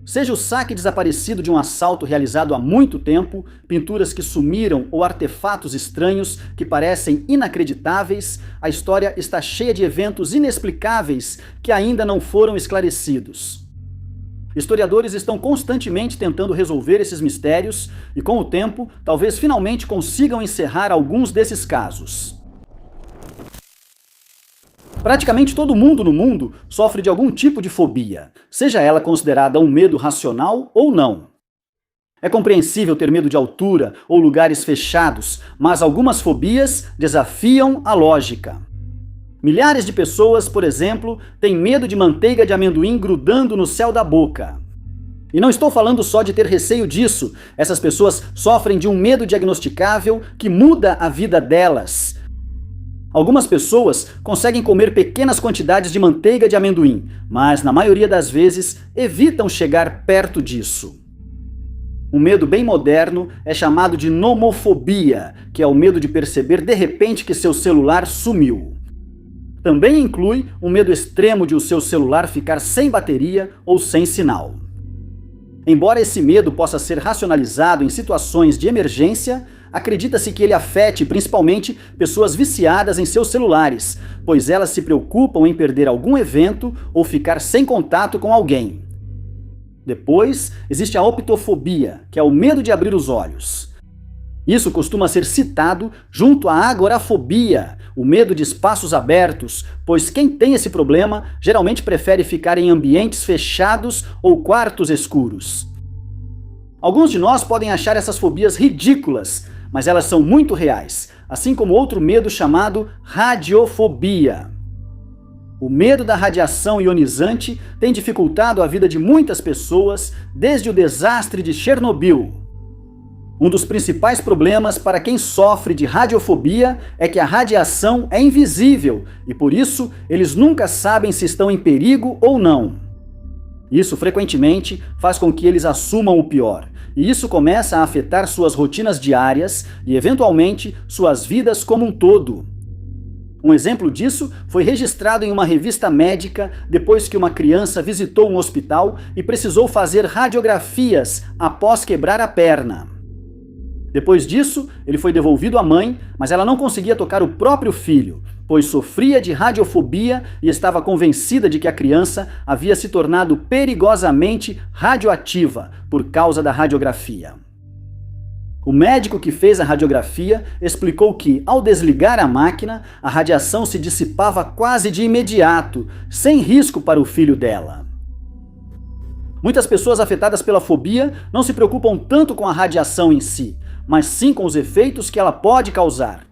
Seja o saque desaparecido de um assalto realizado há muito tempo, pinturas que sumiram ou artefatos estranhos que parecem inacreditáveis, a história está cheia de eventos inexplicáveis que ainda não foram esclarecidos. Historiadores estão constantemente tentando resolver esses mistérios e, com o tempo, talvez finalmente consigam encerrar alguns desses casos. Praticamente todo mundo no mundo sofre de algum tipo de fobia, seja ela considerada um medo racional ou não. É compreensível ter medo de altura ou lugares fechados, mas algumas fobias desafiam a lógica. Milhares de pessoas, por exemplo, têm medo de manteiga de amendoim grudando no céu da boca. E não estou falando só de ter receio disso, essas pessoas sofrem de um medo diagnosticável que muda a vida delas. Algumas pessoas conseguem comer pequenas quantidades de manteiga de amendoim, mas na maioria das vezes evitam chegar perto disso. Um medo bem moderno é chamado de nomofobia, que é o medo de perceber de repente que seu celular sumiu. Também inclui um medo extremo de o seu celular ficar sem bateria ou sem sinal. Embora esse medo possa ser racionalizado em situações de emergência, acredita-se que ele afete principalmente pessoas viciadas em seus celulares, pois elas se preocupam em perder algum evento ou ficar sem contato com alguém. Depois, existe a optofobia, que é o medo de abrir os olhos. Isso costuma ser citado junto à agorafobia, o medo de espaços abertos, pois quem tem esse problema geralmente prefere ficar em ambientes fechados ou quartos escuros. Alguns de nós podem achar essas fobias ridículas, mas elas são muito reais, assim como outro medo chamado radiofobia. O medo da radiação ionizante tem dificultado a vida de muitas pessoas desde o desastre de Chernobyl. Um dos principais problemas para quem sofre de radiofobia é que a radiação é invisível e, por isso, eles nunca sabem se estão em perigo ou não. Isso frequentemente faz com que eles assumam o pior, e isso começa a afetar suas rotinas diárias e, eventualmente, suas vidas como um todo. Um exemplo disso foi registrado em uma revista médica depois que uma criança visitou um hospital e precisou fazer radiografias após quebrar a perna. Depois disso, ele foi devolvido à mãe, mas ela não conseguia tocar o próprio filho, pois sofria de radiofobia e estava convencida de que a criança havia se tornado perigosamente radioativa por causa da radiografia. O médico que fez a radiografia explicou que, ao desligar a máquina, a radiação se dissipava quase de imediato, sem risco para o filho dela. Muitas pessoas afetadas pela fobia não se preocupam tanto com a radiação em si, mas sim com os efeitos que ela pode causar.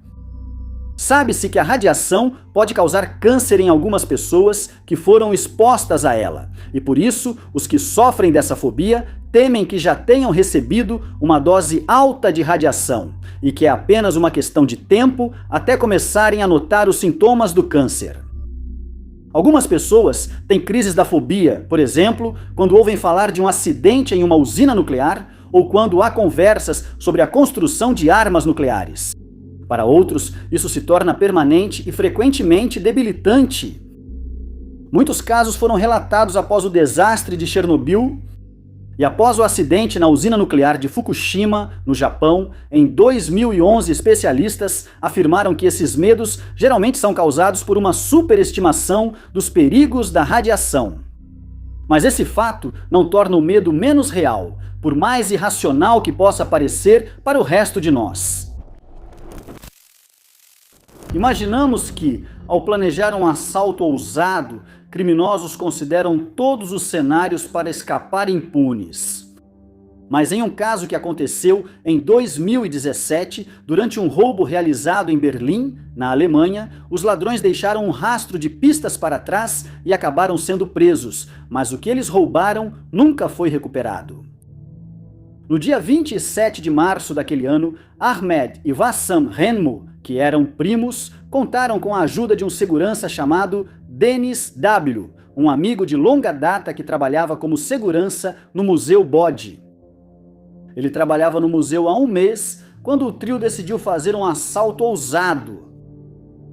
Sabe-se que a radiação pode causar câncer em algumas pessoas que foram expostas a ela, e por isso os que sofrem dessa fobia temem que já tenham recebido uma dose alta de radiação, e que é apenas uma questão de tempo até começarem a notar os sintomas do câncer. Algumas pessoas têm crises da fobia, por exemplo, quando ouvem falar de um acidente em uma usina nuclear ou quando há conversas sobre a construção de armas nucleares. Para outros, isso se torna permanente e frequentemente debilitante. Muitos casos foram relatados após o desastre de Chernobyl e após o acidente na usina nuclear de Fukushima, no Japão. Em 2011, especialistas afirmaram que esses medos geralmente são causados por uma superestimação dos perigos da radiação. Mas esse fato não torna o medo menos real, por mais irracional que possa parecer para o resto de nós. Imaginamos que, ao planejar um assalto ousado, criminosos consideram todos os cenários para escapar impunes. Mas em um caso que aconteceu em 2017, durante um roubo realizado em Berlim, na Alemanha, os ladrões deixaram um rastro de pistas para trás e acabaram sendo presos, mas o que eles roubaram nunca foi recuperado. No dia 27 de março daquele ano, Ahmed e Vassam Renmo, que eram primos, contaram com a ajuda de um segurança chamado Dennis W., um amigo de longa data que trabalhava como segurança no Museu Bode. Ele trabalhava no museu há um mês, quando o trio decidiu fazer um assalto ousado.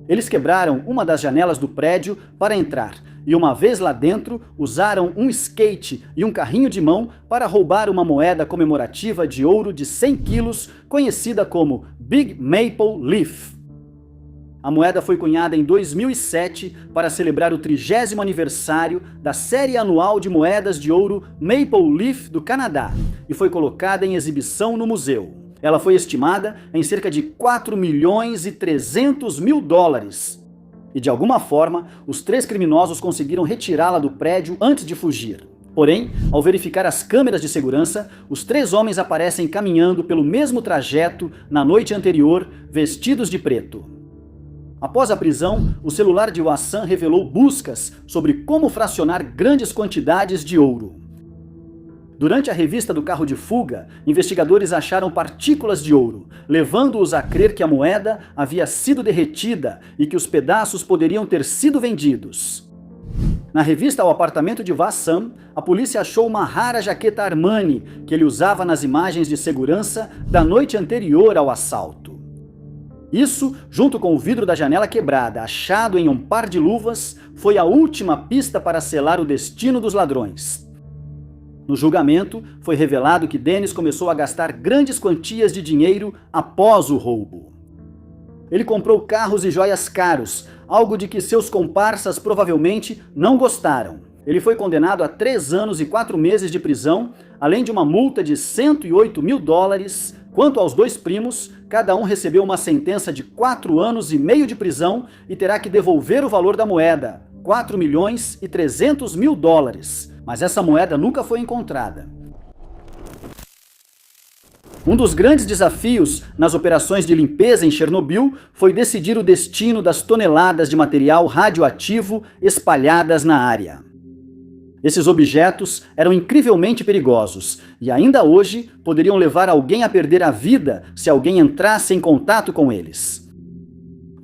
Eles quebraram uma das janelas do prédio para entrar e uma vez lá dentro usaram um skate e um carrinho de mão para roubar uma moeda comemorativa de ouro de 100 quilos, conhecida como Big Maple Leaf. A moeda foi cunhada em 2007 para celebrar o 30º aniversário da série anual de moedas de ouro Maple Leaf do Canadá e foi colocada em exibição no museu. Ela foi estimada em cerca de 4.300.000 dólares. E de alguma forma, os 3 criminosos conseguiram retirá-la do prédio antes de fugir. Porém, ao verificar as câmeras de segurança, os 3 homens aparecem caminhando pelo mesmo trajeto na noite anterior, vestidos de preto. Após a prisão, o celular de Wassan revelou buscas sobre como fracionar grandes quantidades de ouro. Durante a revista do carro de fuga, investigadores acharam partículas de ouro, levando-os a crer que a moeda havia sido derretida e que os pedaços poderiam ter sido vendidos. Na revista ao apartamento de Wassan, a polícia achou uma rara jaqueta Armani que ele usava nas imagens de segurança da noite anterior ao assalto. Isso, junto com o vidro da janela quebrada, achado em um par de luvas, foi a última pista para selar o destino dos ladrões. No julgamento, foi revelado que Dennis começou a gastar grandes quantias de dinheiro após o roubo. Ele comprou carros e joias caros, algo de que seus comparsas provavelmente não gostaram. Ele foi condenado a 3 anos e 4 meses de prisão, além de uma multa de 108 mil dólares. Quanto aos 2 primos, cada um recebeu uma sentença de 4 anos e meio de prisão e terá que devolver o valor da moeda, 4.300.000 dólares. Mas essa moeda nunca foi encontrada. Um dos grandes desafios nas operações de limpeza em Chernobyl foi decidir o destino das toneladas de material radioativo espalhadas na área. Esses objetos eram incrivelmente perigosos e ainda hoje poderiam levar alguém a perder a vida se alguém entrasse em contato com eles.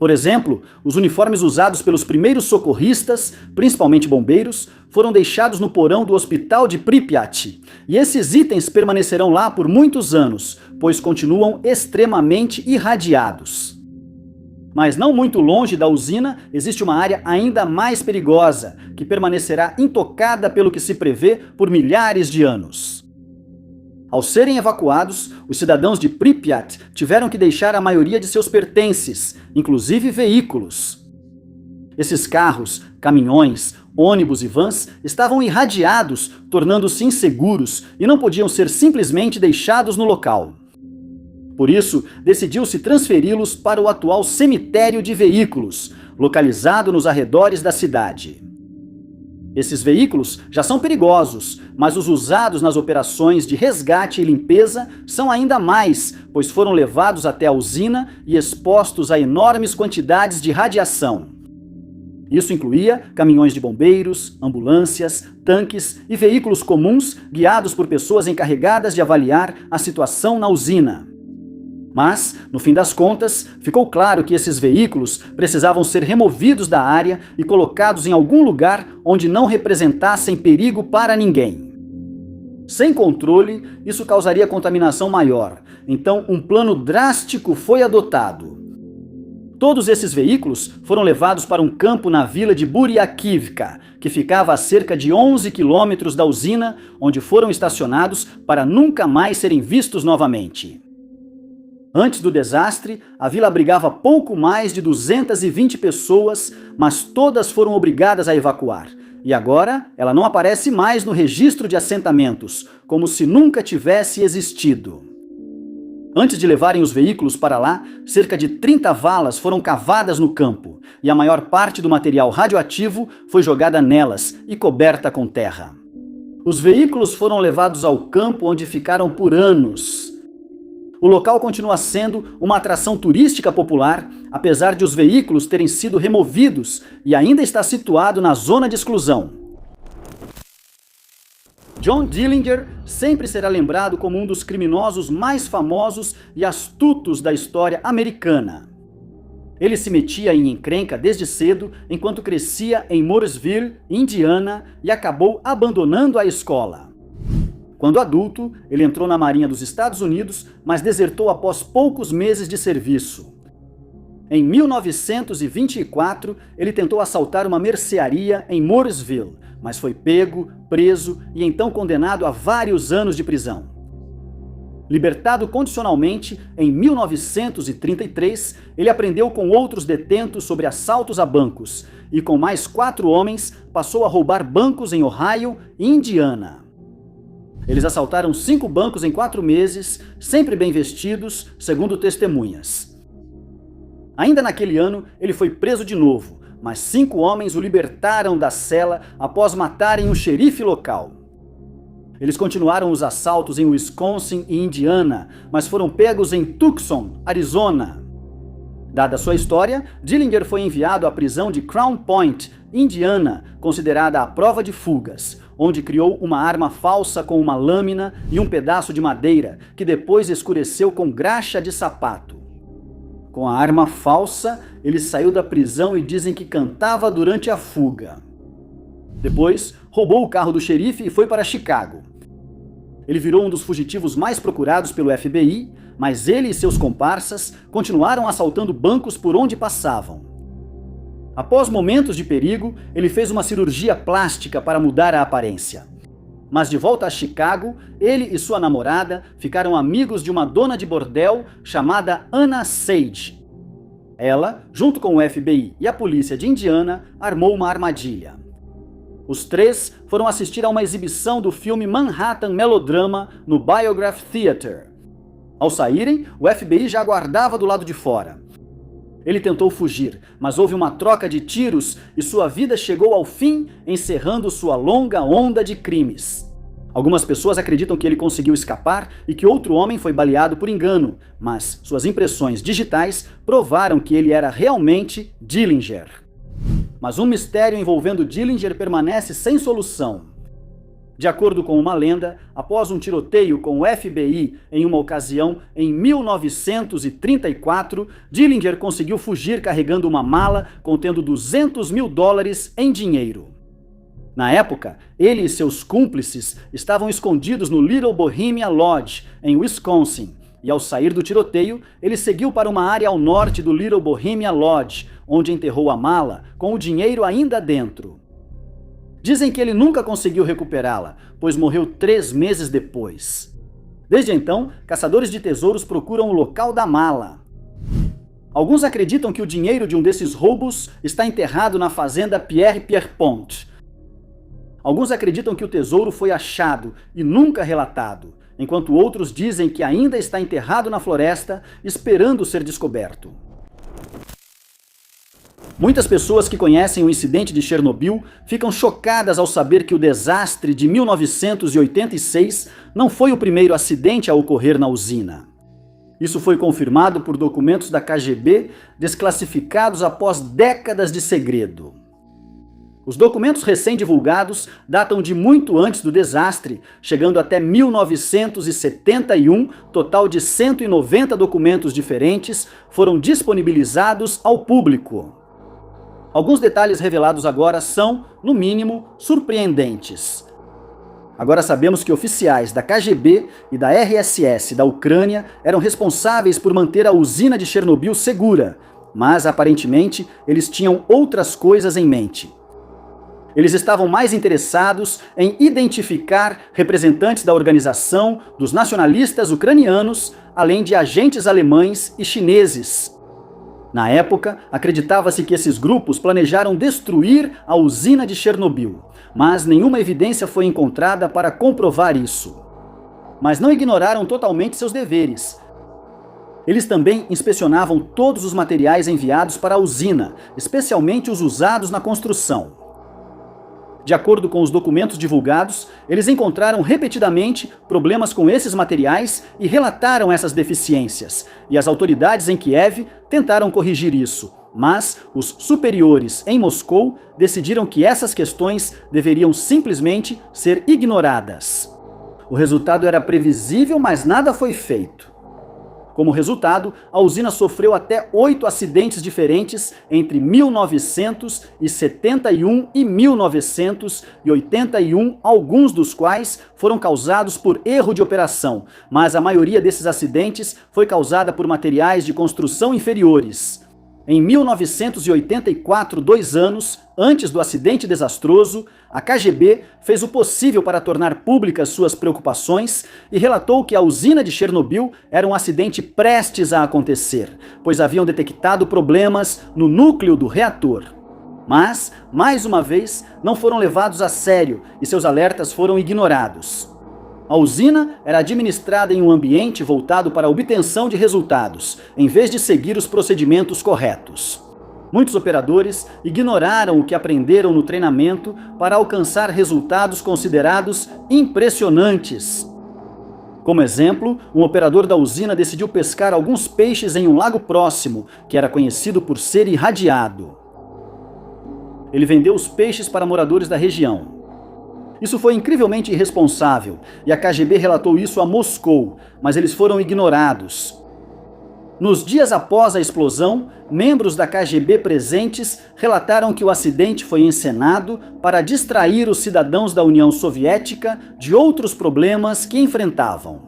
Por exemplo, os uniformes usados pelos primeiros socorristas, principalmente bombeiros, foram deixados no porão do hospital de Pripyat. E esses itens permanecerão lá por muitos anos, pois continuam extremamente irradiados. Mas não muito longe da usina existe uma área ainda mais perigosa, que permanecerá intocada pelo que se prevê por milhares de anos. Ao serem evacuados, os cidadãos de Pripyat tiveram que deixar a maioria de seus pertences, inclusive veículos. Esses carros, caminhões, ônibus e vans estavam irradiados, tornando-se inseguros e não podiam ser simplesmente deixados no local. Por isso, decidiu-se transferi-los para o atual cemitério de veículos, localizado nos arredores da cidade. Esses veículos já são perigosos, mas os usados nas operações de resgate e limpeza são ainda mais, pois foram levados até a usina e expostos a enormes quantidades de radiação. Isso incluía caminhões de bombeiros, ambulâncias, tanques e veículos comuns guiados por pessoas encarregadas de avaliar a situação na usina. Mas, no fim das contas, ficou claro que esses veículos precisavam ser removidos da área e colocados em algum lugar onde não representassem perigo para ninguém. Sem controle, isso causaria contaminação maior, então um plano drástico foi adotado. Todos esses veículos foram levados para um campo na vila de Buryakivka, que ficava a cerca de 11 quilômetros da usina, onde foram estacionados para nunca mais serem vistos novamente. Antes do desastre, a vila abrigava pouco mais de 220 pessoas, mas todas foram obrigadas a evacuar. E agora, ela não aparece mais no registro de assentamentos, como se nunca tivesse existido. Antes de levarem os veículos para lá, cerca de 30 valas foram cavadas no campo, e a maior parte do material radioativo foi jogada nelas e coberta com terra. Os veículos foram levados ao campo onde ficaram por anos. O local continua sendo uma atração turística popular, apesar de os veículos terem sido removidos e ainda está situado na zona de exclusão. John Dillinger sempre será lembrado como um dos criminosos mais famosos e astutos da história americana. Ele se metia em encrenca desde cedo, enquanto crescia em Mooresville, Indiana, e acabou abandonando a escola. Quando adulto, ele entrou na Marinha dos Estados Unidos, mas desertou após poucos meses de serviço. Em 1924, ele tentou assaltar uma mercearia em Mooresville, mas foi pego, preso e então condenado a vários anos de prisão. Libertado condicionalmente, em 1933, ele aprendeu com outros detentos sobre assaltos a bancos e, com mais 4 homens, passou a roubar bancos em Ohio e Indiana. Eles assaltaram 5 bancos em 4 meses, sempre bem vestidos, segundo testemunhas. Ainda naquele ano, ele foi preso de novo, mas 5 homens o libertaram da cela após matarem um xerife local. Eles continuaram os assaltos em Wisconsin e Indiana, mas foram pegos em Tucson, Arizona. Dada sua história, Dillinger foi enviado à prisão de Crown Point, Indiana, considerada a prova de fugas, onde criou uma arma falsa com uma lâmina e um pedaço de madeira, que depois escureceu com graxa de sapato. Com a arma falsa, ele saiu da prisão e dizem que cantava durante a fuga. Depois, roubou o carro do xerife e foi para Chicago. Ele virou um dos fugitivos mais procurados pelo FBI, mas ele e seus comparsas continuaram assaltando bancos por onde passavam. Após momentos de perigo, ele fez uma cirurgia plástica para mudar a aparência. Mas de volta a Chicago, ele e sua namorada ficaram amigos de uma dona de bordel chamada Anna Sage. Ela, junto com o FBI e a polícia de Indiana, armou uma armadilha. Os 3 foram assistir a uma exibição do filme Manhattan Melodrama no Biograph Theater. Ao saírem, o FBI já aguardava do lado de fora. Ele tentou fugir, mas houve uma troca de tiros e sua vida chegou ao fim, encerrando sua longa onda de crimes. Algumas pessoas acreditam que ele conseguiu escapar e que outro homem foi baleado por engano, mas suas impressões digitais provaram que ele era realmente Dillinger. Mas um mistério envolvendo Dillinger permanece sem solução. De acordo com uma lenda, após um tiroteio com o FBI em uma ocasião em 1934, Dillinger conseguiu fugir carregando uma mala contendo $200 mil em dinheiro. Na época, ele e seus cúmplices estavam escondidos no Little Bohemia Lodge, em Wisconsin, e ao sair do tiroteio, ele seguiu para uma área ao norte do Little Bohemia Lodge, onde enterrou a mala com o dinheiro ainda dentro. Dizem que ele nunca conseguiu recuperá-la, pois morreu 3 meses depois. Desde então, caçadores de tesouros procuram o local da mala. Alguns acreditam que o dinheiro de um desses roubos está enterrado na fazenda Pierre Pierpont. Alguns acreditam que o tesouro foi achado e nunca relatado, enquanto outros dizem que ainda está enterrado na floresta, esperando ser descoberto. Muitas pessoas que conhecem o incidente de Chernobyl ficam chocadas ao saber que o desastre de 1986 não foi o primeiro acidente a ocorrer na usina. Isso foi confirmado por documentos da KGB desclassificados após décadas de segredo. Os documentos recém-divulgados datam de muito antes do desastre, chegando até 1971, total de 190 documentos diferentes foram disponibilizados ao público. Alguns detalhes revelados agora são, no mínimo, surpreendentes. Agora sabemos que oficiais da KGB e da RSS da Ucrânia eram responsáveis por manter a usina de Chernobyl segura, mas aparentemente eles tinham outras coisas em mente. Eles estavam mais interessados em identificar representantes da organização dos nacionalistas ucranianos, além de agentes alemães e chineses. Na época, acreditava-se que esses grupos planejaram destruir a usina de Chernobyl, mas nenhuma evidência foi encontrada para comprovar isso. Mas não ignoraram totalmente seus deveres. Eles também inspecionavam todos os materiais enviados para a usina, especialmente os usados na construção. De acordo com os documentos divulgados, eles encontraram repetidamente problemas com esses materiais e relataram essas deficiências, e as autoridades em Kiev tentaram corrigir isso, mas os superiores em Moscou decidiram que essas questões deveriam simplesmente ser ignoradas. O resultado era previsível, mas nada foi feito. Como resultado, a usina sofreu até 8 acidentes diferentes entre 1971 e 1981, alguns dos quais foram causados por erro de operação, mas a maioria desses acidentes foi causada por materiais de construção inferiores. Em 1984, 2 anos antes do acidente desastroso, a KGB fez o possível para tornar públicas suas preocupações e relatou que a usina de Chernobyl era um acidente prestes a acontecer, pois haviam detectado problemas no núcleo do reator. Mas, mais uma vez, não foram levados a sério e seus alertas foram ignorados. A usina era administrada em um ambiente voltado para a obtenção de resultados, em vez de seguir os procedimentos corretos. Muitos operadores ignoraram o que aprenderam no treinamento para alcançar resultados considerados impressionantes. Como exemplo, um operador da usina decidiu pescar alguns peixes em um lago próximo, que era conhecido por ser irradiado. Ele vendeu os peixes para moradores da região. Isso foi incrivelmente irresponsável, e a KGB relatou isso a Moscou, mas eles foram ignorados. Nos dias após a explosão, membros da KGB presentes relataram que o acidente foi encenado para distrair os cidadãos da União Soviética de outros problemas que enfrentavam.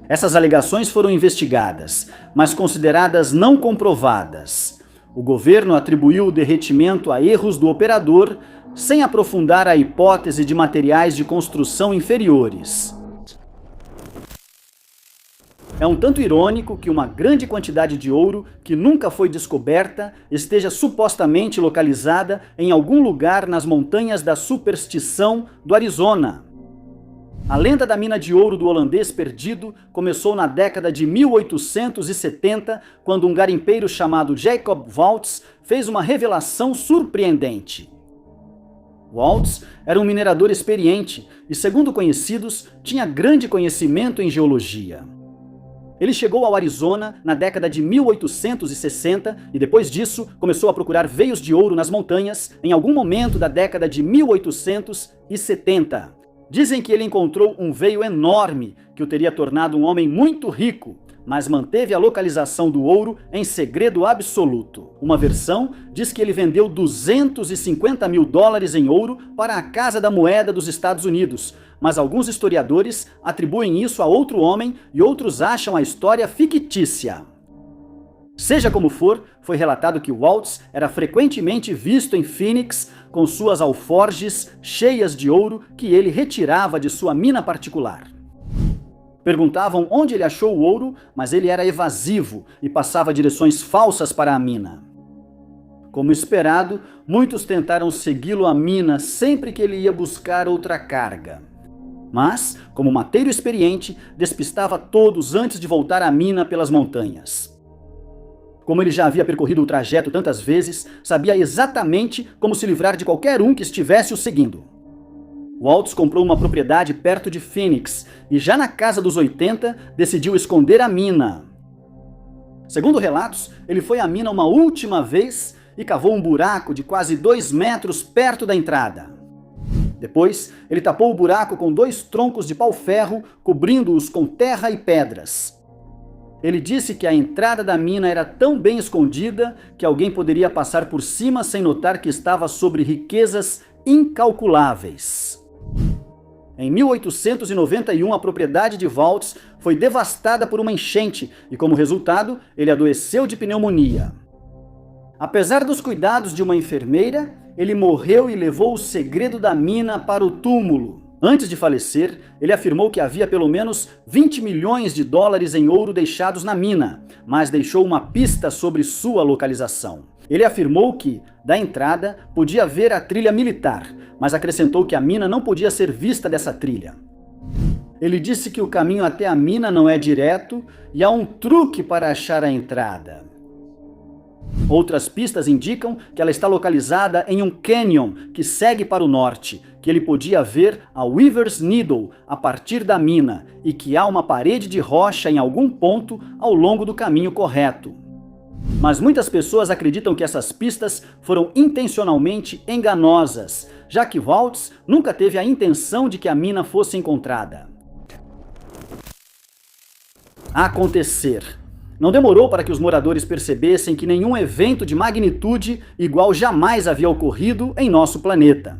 Essas alegações foram investigadas, mas consideradas não comprovadas. O governo atribuiu o derretimento a erros do operador, sem aprofundar a hipótese de materiais de construção inferiores. É um tanto irônico que uma grande quantidade de ouro que nunca foi descoberta esteja supostamente localizada em algum lugar nas montanhas da superstição do Arizona. A lenda da mina de ouro do holandês perdido começou na década de 1870, quando um garimpeiro chamado Jacob Waltz fez uma revelação surpreendente. Waltz era um minerador experiente e, segundo conhecidos, tinha grande conhecimento em geologia. Ele chegou ao Arizona na década de 1860 e, depois disso, começou a procurar veios de ouro nas montanhas em algum momento da década de 1870. Dizem que ele encontrou um veio enorme que o teria tornado um homem muito rico, mas manteve a localização do ouro em segredo absoluto. Uma versão diz que ele vendeu $250 mil em ouro para a Casa da Moeda dos Estados Unidos, mas alguns historiadores atribuem isso a outro homem e outros acham a história fictícia. Seja como for, foi relatado que Waltz era frequentemente visto em Phoenix com suas alforjes cheias de ouro que ele retirava de sua mina particular. Perguntavam onde ele achou o ouro, mas ele era evasivo e passava direções falsas para a mina. Como esperado, muitos tentaram segui-lo à mina sempre que ele ia buscar outra carga. Mas, como mateiro experiente, despistava todos antes de voltar à mina pelas montanhas. Como ele já havia percorrido o trajeto tantas vezes, sabia exatamente como se livrar de qualquer um que estivesse o seguindo. Waltz comprou uma propriedade perto de Phoenix e já na casa dos 80 decidiu esconder a mina. Segundo relatos, ele foi à mina uma última vez e cavou um buraco de quase 2 metros perto da entrada. Depois, ele tapou o buraco com 2 troncos de pau-ferro, cobrindo-os com terra e pedras. Ele disse que a entrada da mina era tão bem escondida que alguém poderia passar por cima sem notar que estava sobre riquezas incalculáveis. Em 1891, a propriedade de Waltz foi devastada por uma enchente e, como resultado, ele adoeceu de pneumonia. Apesar dos cuidados de uma enfermeira, ele morreu e levou o segredo da mina para o túmulo. Antes de falecer, ele afirmou que havia pelo menos $20 milhões em ouro deixados na mina, mas deixou uma pista sobre sua localização. Ele afirmou que, da entrada, podia ver a trilha militar, mas acrescentou que a mina não podia ser vista dessa trilha. Ele disse que o caminho até a mina não é direto e há um truque para achar a entrada. Outras pistas indicam que ela está localizada em um canyon que segue para o norte, que ele podia ver a Weaver's Needle a partir da mina e que há uma parede de rocha em algum ponto ao longo do caminho correto. Mas muitas pessoas acreditam que essas pistas foram intencionalmente enganosas, já que Waltz nunca teve a intenção de que a mina fosse encontrada. Acontecer. Não demorou para que os moradores percebessem que nenhum evento de magnitude igual jamais havia ocorrido em nosso planeta.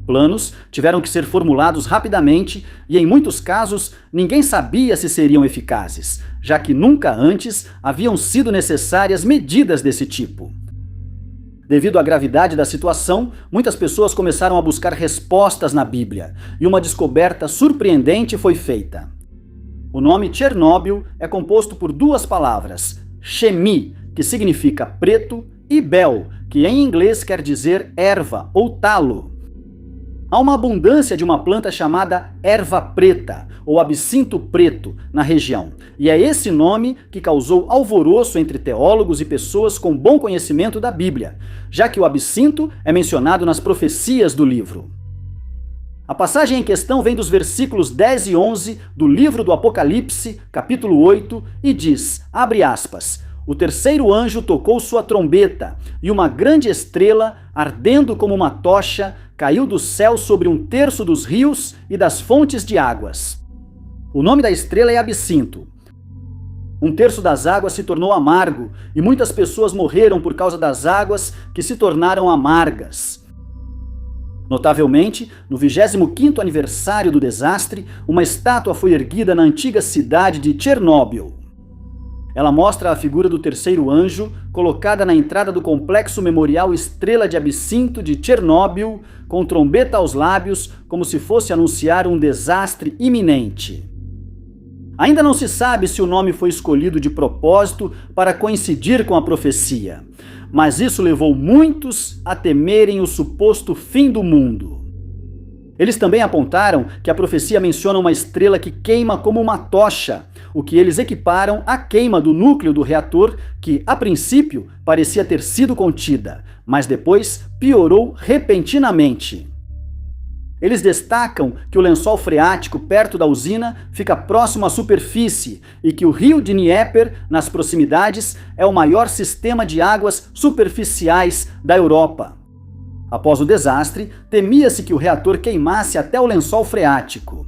Planos tiveram que ser formulados rapidamente e, em muitos casos, ninguém sabia se seriam eficazes, já que nunca antes haviam sido necessárias medidas desse tipo. Devido à gravidade da situação, muitas pessoas começaram a buscar respostas na Bíblia, e uma descoberta surpreendente foi feita. O nome Chernobyl é composto por duas palavras, Shemi, que significa preto, e Bel, que em inglês quer dizer erva ou talo. Há uma abundância de uma planta chamada erva preta, ou absinto preto, na região, e é esse nome que causou alvoroço entre teólogos e pessoas com bom conhecimento da Bíblia, já que o absinto é mencionado nas profecias do livro. A passagem em questão vem dos versículos 10 e 11 do livro do Apocalipse, capítulo 8, e diz, abre aspas, o terceiro anjo tocou sua trombeta, e uma grande estrela, ardendo como uma tocha, caiu do céu sobre um terço dos rios e das fontes de águas. O nome da estrela é absinto. Um terço das águas se tornou amargo, e muitas pessoas morreram por causa das águas que se tornaram amargas. Notavelmente, no 25º aniversário do desastre, uma estátua foi erguida na antiga cidade de Chernobyl. Ela mostra a figura do terceiro anjo, colocada na entrada do complexo memorial Estrela de Absinto de Chernobyl, com trombeta aos lábios, como se fosse anunciar um desastre iminente. Ainda não se sabe se o nome foi escolhido de propósito para coincidir com a profecia, mas isso levou muitos a temerem o suposto fim do mundo. Eles também apontaram que a profecia menciona uma estrela que queima como uma tocha, o que eles equiparam à queima do núcleo do reator, que, a princípio, parecia ter sido contida, mas depois piorou repentinamente. Eles destacam que o lençol freático perto da usina fica próximo à superfície e que o rio de Dnieper, nas proximidades, é o maior sistema de águas superficiais da Europa. Após o desastre, temia-se que o reator queimasse até o lençol freático.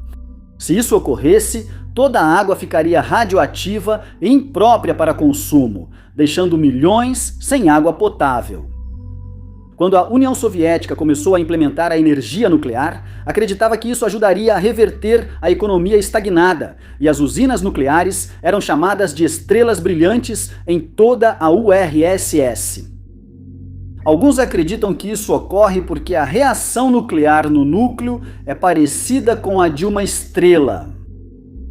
Se isso ocorresse, toda a água ficaria radioativa e imprópria para consumo, deixando milhões sem água potável. Quando a União Soviética começou a implementar a energia nuclear, acreditava que isso ajudaria a reverter a economia estagnada, e as usinas nucleares eram chamadas de estrelas brilhantes em toda a URSS. Alguns acreditam que isso ocorre porque a reação nuclear no núcleo é parecida com a de uma estrela.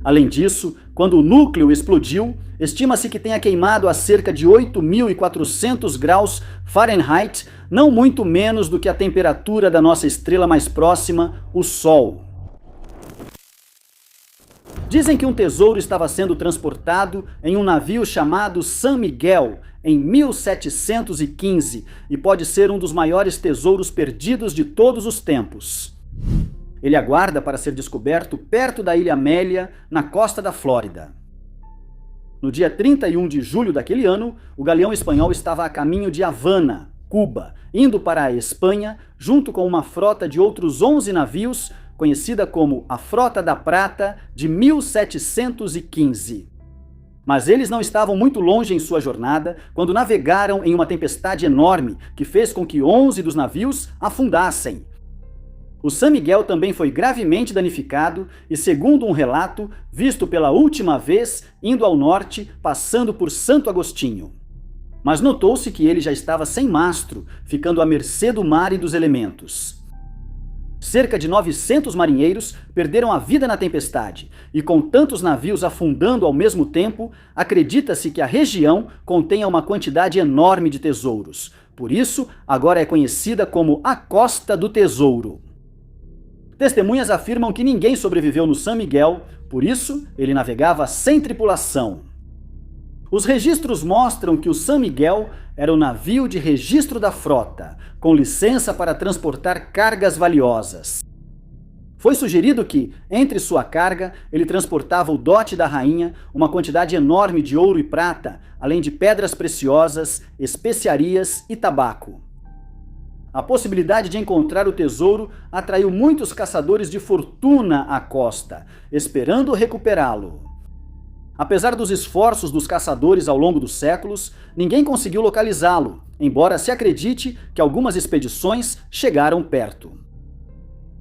Além disso, quando o núcleo explodiu, estima-se que tenha queimado a cerca de 8.400 graus Fahrenheit, não muito menos do que a temperatura da nossa estrela mais próxima, o Sol. Dizem que um tesouro estava sendo transportado em um navio chamado San Miguel, em 1715, e pode ser um dos maiores tesouros perdidos de todos os tempos. Ele aguarda para ser descoberto perto da Ilha Amélia, na costa da Flórida. No dia 31 de julho daquele ano, o galeão espanhol estava a caminho de Havana, Cuba, indo para a Espanha, junto com uma frota de outros 11 navios, conhecida como a Frota da Prata de 1715. Mas eles não estavam muito longe em sua jornada quando navegaram em uma tempestade enorme que fez com que 11 dos navios afundassem. O San Miguel também foi gravemente danificado e, segundo um relato, visto pela última vez indo ao norte, passando por Santo Agostinho. Mas notou-se que ele já estava sem mastro, ficando à mercê do mar e dos elementos. Cerca de 900 marinheiros perderam a vida na tempestade, e com tantos navios afundando ao mesmo tempo, acredita-se que a região contenha uma quantidade enorme de tesouros. Por isso, agora é conhecida como a Costa do Tesouro. Testemunhas afirmam que ninguém sobreviveu no San Miguel, por isso ele navegava sem tripulação. Os registros mostram que o San Miguel era o navio de registro da frota, com licença para transportar cargas valiosas. Foi sugerido que, entre sua carga, ele transportava o dote da rainha, uma quantidade enorme de ouro e prata, além de pedras preciosas, especiarias e tabaco. A possibilidade de encontrar o tesouro atraiu muitos caçadores de fortuna à costa, esperando recuperá-lo. Apesar dos esforços dos caçadores ao longo dos séculos, ninguém conseguiu localizá-lo, embora se acredite que algumas expedições chegaram perto.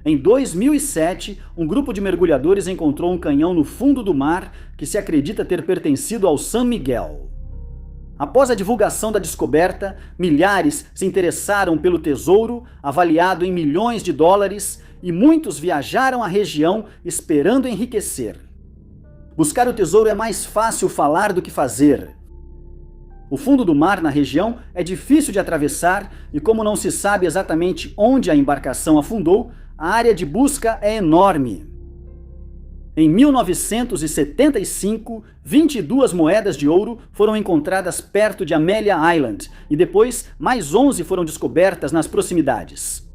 Em 2007, um grupo de mergulhadores encontrou um canhão no fundo do mar que se acredita ter pertencido ao San Miguel. Após a divulgação da descoberta, milhares se interessaram pelo tesouro, avaliado em milhões de dólares, e muitos viajaram à região esperando enriquecer. Buscar o tesouro é mais fácil falar do que fazer. O fundo do mar na região é difícil de atravessar e, como não se sabe exatamente onde a embarcação afundou, a área de busca é enorme. Em 1975, 22 moedas de ouro foram encontradas perto de Amelia Island e depois mais 11 foram descobertas nas proximidades.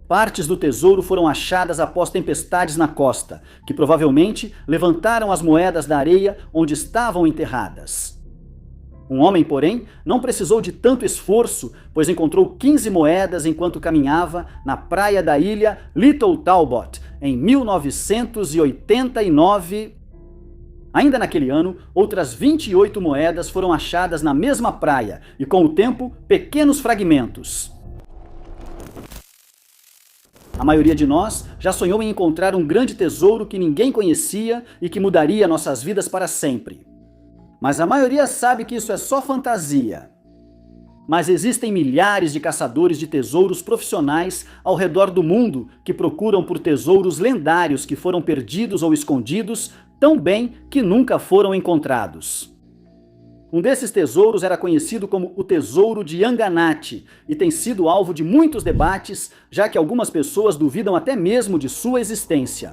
Partes do tesouro foram achadas após tempestades na costa, que provavelmente levantaram as moedas da areia onde estavam enterradas. Um homem, porém, não precisou de tanto esforço, pois encontrou 15 moedas enquanto caminhava na praia da ilha Little Talbot, em 1989. Ainda naquele ano, outras 28 moedas foram achadas na mesma praia e, com o tempo, pequenos fragmentos. A maioria de nós já sonhou em encontrar um grande tesouro que ninguém conhecia e que mudaria nossas vidas para sempre. Mas a maioria sabe que isso é só fantasia. Mas existem milhares de caçadores de tesouros profissionais ao redor do mundo que procuram por tesouros lendários que foram perdidos ou escondidos tão bem que nunca foram encontrados. Um desses tesouros era conhecido como o Tesouro de Yanganati e tem sido alvo de muitos debates, já que algumas pessoas duvidam até mesmo de sua existência.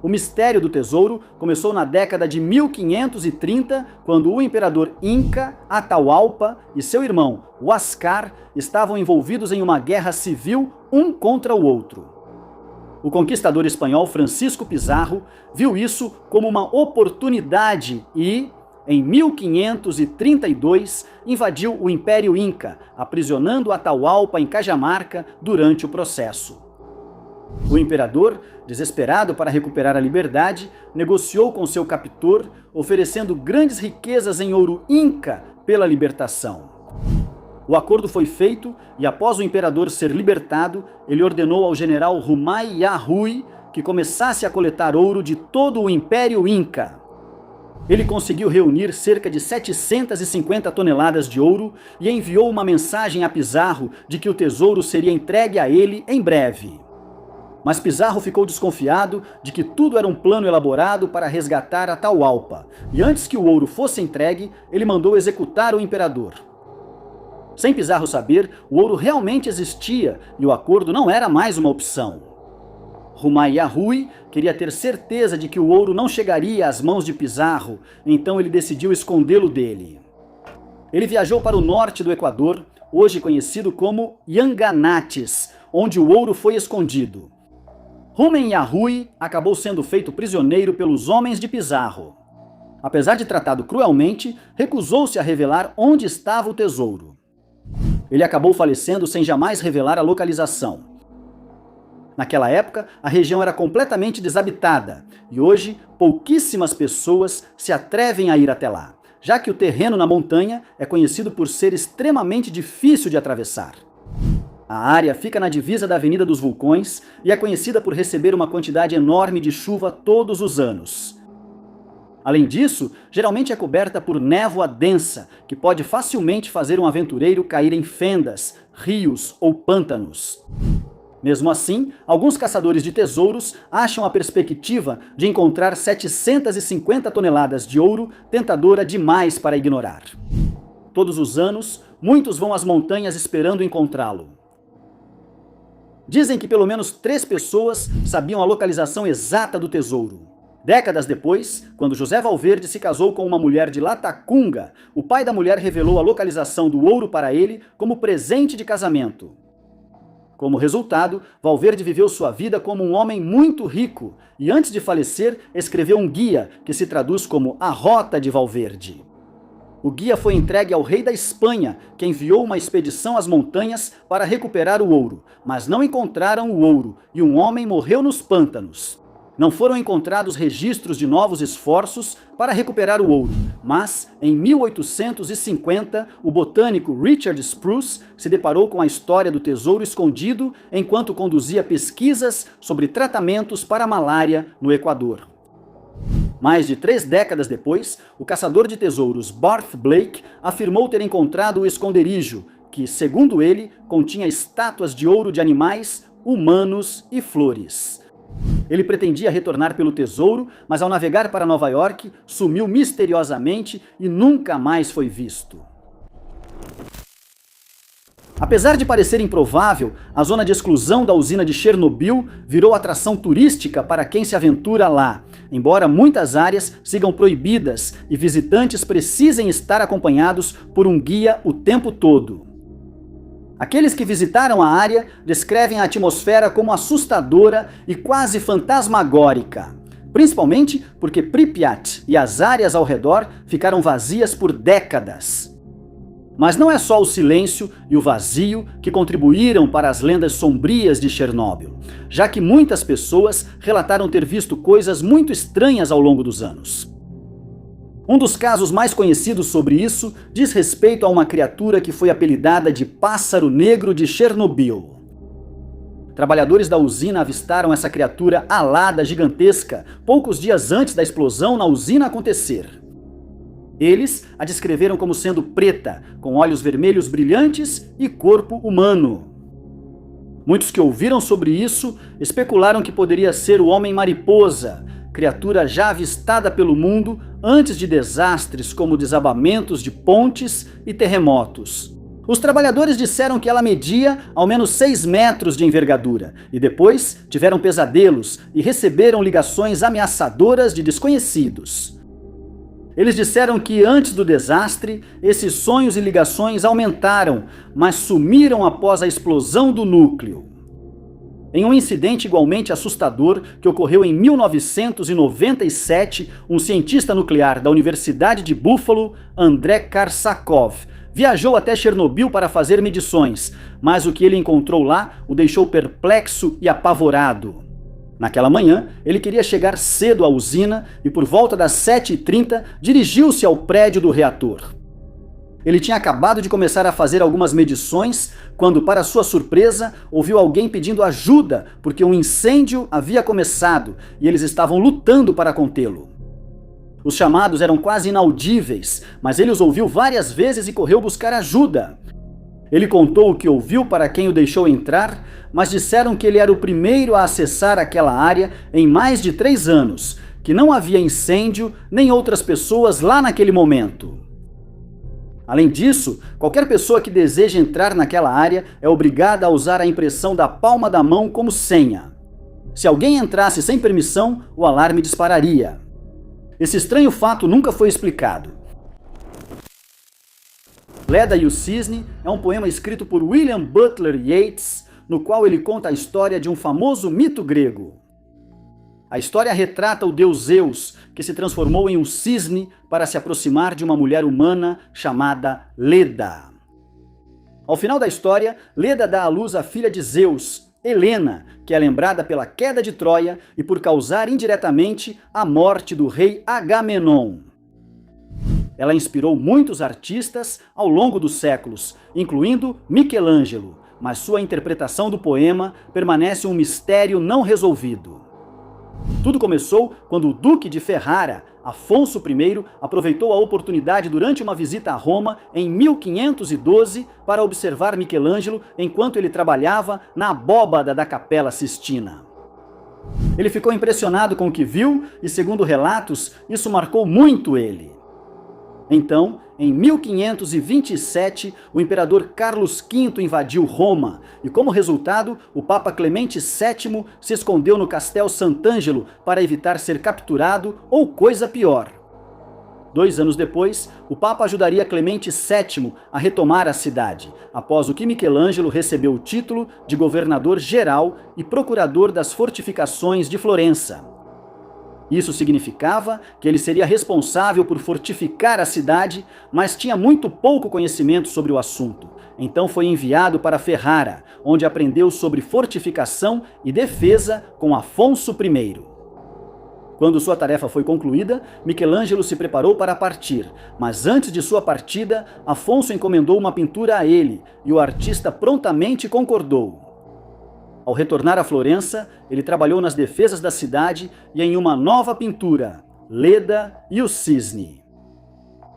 O mistério do tesouro começou na década de 1530, quando o imperador Inca, Atahualpa, e seu irmão, Huáscar, estavam envolvidos em uma guerra civil um contra o outro. O conquistador espanhol Francisco Pizarro viu isso como uma oportunidade e, em 1532, invadiu o Império Inca, aprisionando Atahualpa em Cajamarca durante o processo. O imperador, desesperado para recuperar a liberdade, negociou com seu captor, oferecendo grandes riquezas em ouro inca pela libertação. O acordo foi feito e, após o imperador ser libertado, ele ordenou ao general Humai Yahui que começasse a coletar ouro de todo o Império Inca. Ele conseguiu reunir cerca de 750 toneladas de ouro e enviou uma mensagem a Pizarro de que o tesouro seria entregue a ele em breve. Mas Pizarro ficou desconfiado de que tudo era um plano elaborado para resgatar Atahualpa, e antes que o ouro fosse entregue, ele mandou executar o imperador. Sem Pizarro saber, o ouro realmente existia e o acordo não era mais uma opção. Humai Yahui queria ter certeza de que o ouro não chegaria às mãos de Pizarro, então ele decidiu escondê-lo dele. Ele viajou para o norte do Equador, hoje conhecido como Yanganates, onde o ouro foi escondido. Humai Yahui acabou sendo feito prisioneiro pelos homens de Pizarro. Apesar de tratado cruelmente, recusou-se a revelar onde estava o tesouro. Ele acabou falecendo sem jamais revelar a localização. Naquela época, a região era completamente desabitada e hoje pouquíssimas pessoas se atrevem a ir até lá, já que o terreno na montanha é conhecido por ser extremamente difícil de atravessar. A área fica na divisa da Avenida dos Vulcões e é conhecida por receber uma quantidade enorme de chuva todos os anos. Além disso, geralmente é coberta por névoa densa, que pode facilmente fazer um aventureiro cair em fendas, rios ou pântanos. Mesmo assim, alguns caçadores de tesouros acham a perspectiva de encontrar 750 toneladas de ouro tentadora demais para ignorar. Todos os anos, muitos vão às montanhas esperando encontrá-lo. Dizem que pelo menos 3 pessoas sabiam a localização exata do tesouro. Décadas depois, quando José Valverde se casou com uma mulher de Latacunga, o pai da mulher revelou a localização do ouro para ele como presente de casamento. Como resultado, Valverde viveu sua vida como um homem muito rico e, antes de falecer, escreveu um guia que se traduz como A Rota de Valverde. O guia foi entregue ao rei da Espanha, que enviou uma expedição às montanhas para recuperar o ouro, mas não encontraram o ouro e um homem morreu nos pântanos. Não foram encontrados registros de novos esforços para recuperar o ouro, mas, em 1850, o botânico Richard Spruce se deparou com a história do tesouro escondido enquanto conduzia pesquisas sobre tratamentos para a malária no Equador. Mais de 3 décadas depois, o caçador de tesouros Barth Blake afirmou ter encontrado o esconderijo, que, segundo ele, continha estátuas de ouro de animais, humanos e flores. Ele pretendia retornar pelo tesouro, mas ao navegar para Nova York, sumiu misteriosamente e nunca mais foi visto. Apesar de parecer improvável, a zona de exclusão da usina de Chernobyl virou atração turística para quem se aventura lá, embora muitas áreas sigam proibidas e visitantes precisem estar acompanhados por um guia o tempo todo. Aqueles que visitaram a área descrevem a atmosfera como assustadora e quase fantasmagórica, principalmente porque Pripyat e as áreas ao redor ficaram vazias por décadas. Mas não é só o silêncio e o vazio que contribuíram para as lendas sombrias de Chernobyl, já que muitas pessoas relataram ter visto coisas muito estranhas ao longo dos anos. Um dos casos mais conhecidos sobre isso diz respeito a uma criatura que foi apelidada de Pássaro Negro de Chernobyl. Trabalhadores da usina avistaram essa criatura alada gigantesca poucos dias antes da explosão na usina acontecer. Eles a descreveram como sendo preta, com olhos vermelhos brilhantes e corpo humano. Muitos que ouviram sobre isso especularam que poderia ser o Homem-Mariposa, criatura já avistada pelo mundo antes de desastres como desabamentos de pontes e terremotos. Os trabalhadores disseram que ela media ao menos 6 metros de envergadura e depois tiveram pesadelos e receberam ligações ameaçadoras de desconhecidos. Eles disseram que antes do desastre, esses sonhos e ligações aumentaram, mas sumiram após a explosão do núcleo. Em um incidente igualmente assustador que ocorreu em 1997, um cientista nuclear da Universidade de Buffalo, Andrei Karsakov, viajou até Chernobyl para fazer medições, mas o que ele encontrou lá o deixou perplexo e apavorado. Naquela manhã, ele queria chegar cedo à usina e por volta das 7h30 dirigiu-se ao prédio do reator. Ele tinha acabado de começar a fazer algumas medições quando, para sua surpresa, ouviu alguém pedindo ajuda porque um incêndio havia começado e eles estavam lutando para contê-lo. Os chamados eram quase inaudíveis, mas ele os ouviu várias vezes e correu buscar ajuda. Ele contou o que ouviu para quem o deixou entrar, mas disseram que ele era o primeiro a acessar aquela área em mais de 3 anos, que não havia incêndio nem outras pessoas lá naquele momento. Além disso, qualquer pessoa que deseje entrar naquela área é obrigada a usar a impressão da palma da mão como senha. Se alguém entrasse sem permissão, o alarme dispararia. Esse estranho fato nunca foi explicado. Leda e o Cisne é um poema escrito por William Butler Yeats, no qual ele conta a história de um famoso mito grego. A história retrata o deus Zeus, que se transformou em um cisne para se aproximar de uma mulher humana chamada Leda. Ao final da história, Leda dá à luz a filha de Zeus, Helena, que é lembrada pela queda de Troia e por causar indiretamente a morte do rei Agamenon. Ela inspirou muitos artistas ao longo dos séculos, incluindo Michelangelo, mas sua interpretação do poema permanece um mistério não resolvido. Tudo começou quando o Duque de Ferrara, Afonso I, aproveitou a oportunidade durante uma visita a Roma em 1512 para observar Michelangelo enquanto ele trabalhava na abóbada da Capela Sistina. Ele ficou impressionado com o que viu e, segundo relatos, isso marcou muito ele. Então, em 1527, o imperador Carlos V invadiu Roma e, como resultado, o Papa Clemente VII se escondeu no Castel Sant'Angelo para evitar ser capturado ou coisa pior. 2 anos depois, o Papa ajudaria Clemente VII a retomar a cidade, após o que Michelangelo recebeu o título de governador geral e procurador das fortificações de Florença. Isso significava que ele seria responsável por fortificar a cidade, mas tinha muito pouco conhecimento sobre o assunto. Então foi enviado para Ferrara, onde aprendeu sobre fortificação e defesa com Afonso I. Quando sua tarefa foi concluída, Michelangelo se preparou para partir, mas antes de sua partida, Afonso encomendou uma pintura a ele, e o artista prontamente concordou. Ao retornar a Florença, ele trabalhou nas defesas da cidade e em uma nova pintura, Leda e o Cisne.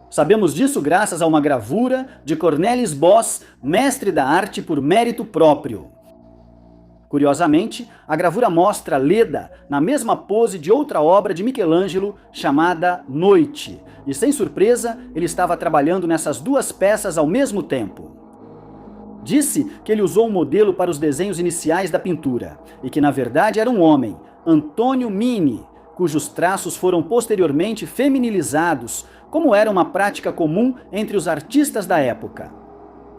Sabemos disso graças a uma gravura de Cornelis Bosch, mestre da arte por mérito próprio. Curiosamente, a gravura mostra Leda na mesma pose de outra obra de Michelangelo chamada Noite, e sem surpresa, ele estava trabalhando nessas duas peças ao mesmo tempo. Disse que ele usou um modelo para os desenhos iniciais da pintura, e que na verdade era um homem, Antonio Mini, cujos traços foram posteriormente feminilizados, como era uma prática comum entre os artistas da época.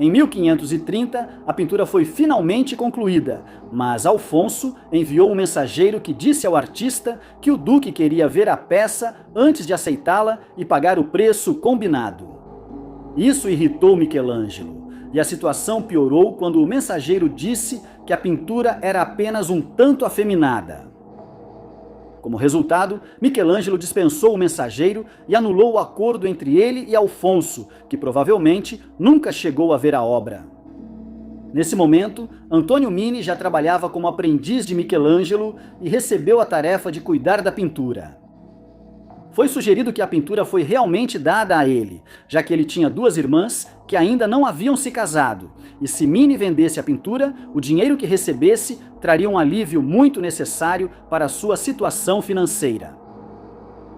Em 1530, a pintura foi finalmente concluída, mas Alfonso enviou um mensageiro que disse ao artista que o duque queria ver a peça antes de aceitá-la e pagar o preço combinado. Isso irritou Michelangelo, e a situação piorou quando o mensageiro disse que a pintura era apenas um tanto afeminada. Como resultado, Michelangelo dispensou o mensageiro e anulou o acordo entre ele e Alfonso, que provavelmente nunca chegou a ver a obra. Nesse momento, Antonio Mini já trabalhava como aprendiz de Michelangelo e recebeu a tarefa de cuidar da pintura. Foi sugerido que a pintura foi realmente dada a ele, já que ele tinha duas irmãs que ainda não haviam se casado, e se Mini vendesse a pintura, o dinheiro que recebesse traria um alívio muito necessário para a sua situação financeira.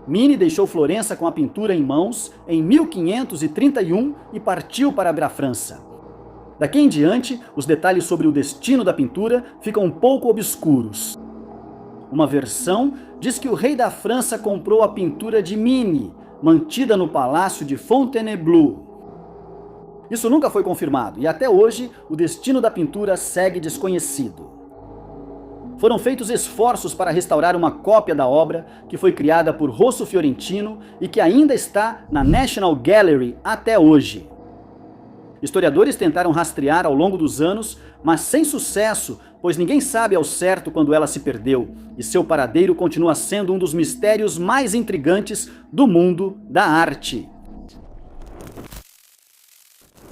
Mini deixou Florença com a pintura em mãos em 1531 e partiu para a França. Daqui em diante, os detalhes sobre o destino da pintura ficam um pouco obscuros. Uma versão diz que o rei da França comprou a pintura de Mini, mantida no palácio de Fontainebleau. Isso nunca foi confirmado e até hoje o destino da pintura segue desconhecido. Foram feitos esforços para restaurar uma cópia da obra que foi criada por Rosso Fiorentino e que ainda está na National Gallery até hoje. Historiadores tentaram rastrear ao longo dos anos, mas sem sucesso, pois ninguém sabe ao certo quando ela se perdeu, e seu paradeiro continua sendo um dos mistérios mais intrigantes do mundo da arte.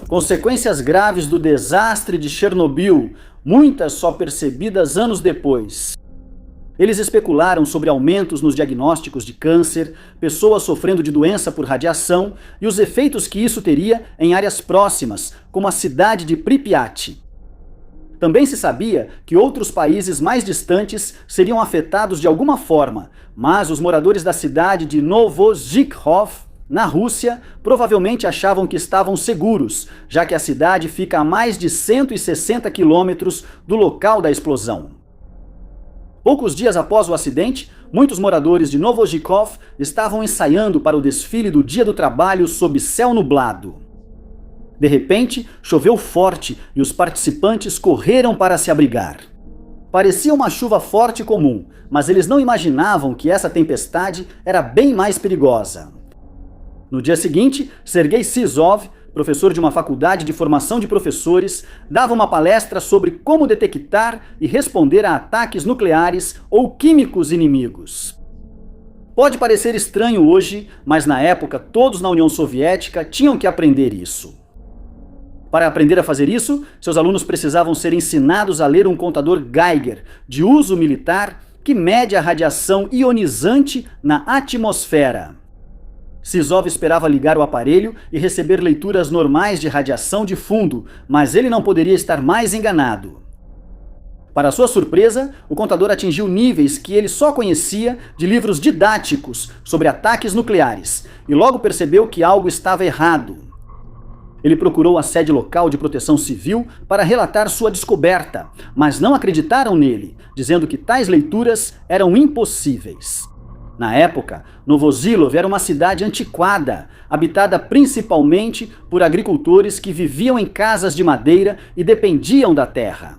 Consequências graves do desastre de Chernobyl, muitas só percebidas anos depois. Eles especularam sobre aumentos nos diagnósticos de câncer, pessoas sofrendo de doença por radiação e os efeitos que isso teria em áreas próximas, como a cidade de Pripyat. Também se sabia que outros países mais distantes seriam afetados de alguma forma, mas os moradores da cidade de Novozhikhov, na Rússia, provavelmente achavam que estavam seguros, já que a cidade fica a mais de 160 quilômetros do local da explosão. Poucos dias após o acidente, muitos moradores de Novozhikhov estavam ensaiando para o desfile do Dia do Trabalho sob céu nublado. De repente, choveu forte e os participantes correram para se abrigar. Parecia uma chuva forte comum, mas eles não imaginavam que essa tempestade era bem mais perigosa. No dia seguinte, Sergei Sizov, professor de uma faculdade de formação de professores, dava uma palestra sobre como detectar e responder a ataques nucleares ou químicos inimigos. Pode parecer estranho hoje, mas na época todos na União Soviética tinham que aprender isso. Para aprender a fazer isso, seus alunos precisavam ser ensinados a ler um contador Geiger, de uso militar, que mede a radiação ionizante na atmosfera. Sizov esperava ligar o aparelho e receber leituras normais de radiação de fundo, mas ele não poderia estar mais enganado. Para sua surpresa, o contador atingiu níveis que ele só conhecia de livros didáticos sobre ataques nucleares, e logo percebeu que algo estava errado. Ele procurou a sede local de proteção civil para relatar sua descoberta, mas não acreditaram nele, dizendo que tais leituras eram impossíveis. Na época, Novozilov era uma cidade antiquada, habitada principalmente por agricultores que viviam em casas de madeira e dependiam da terra.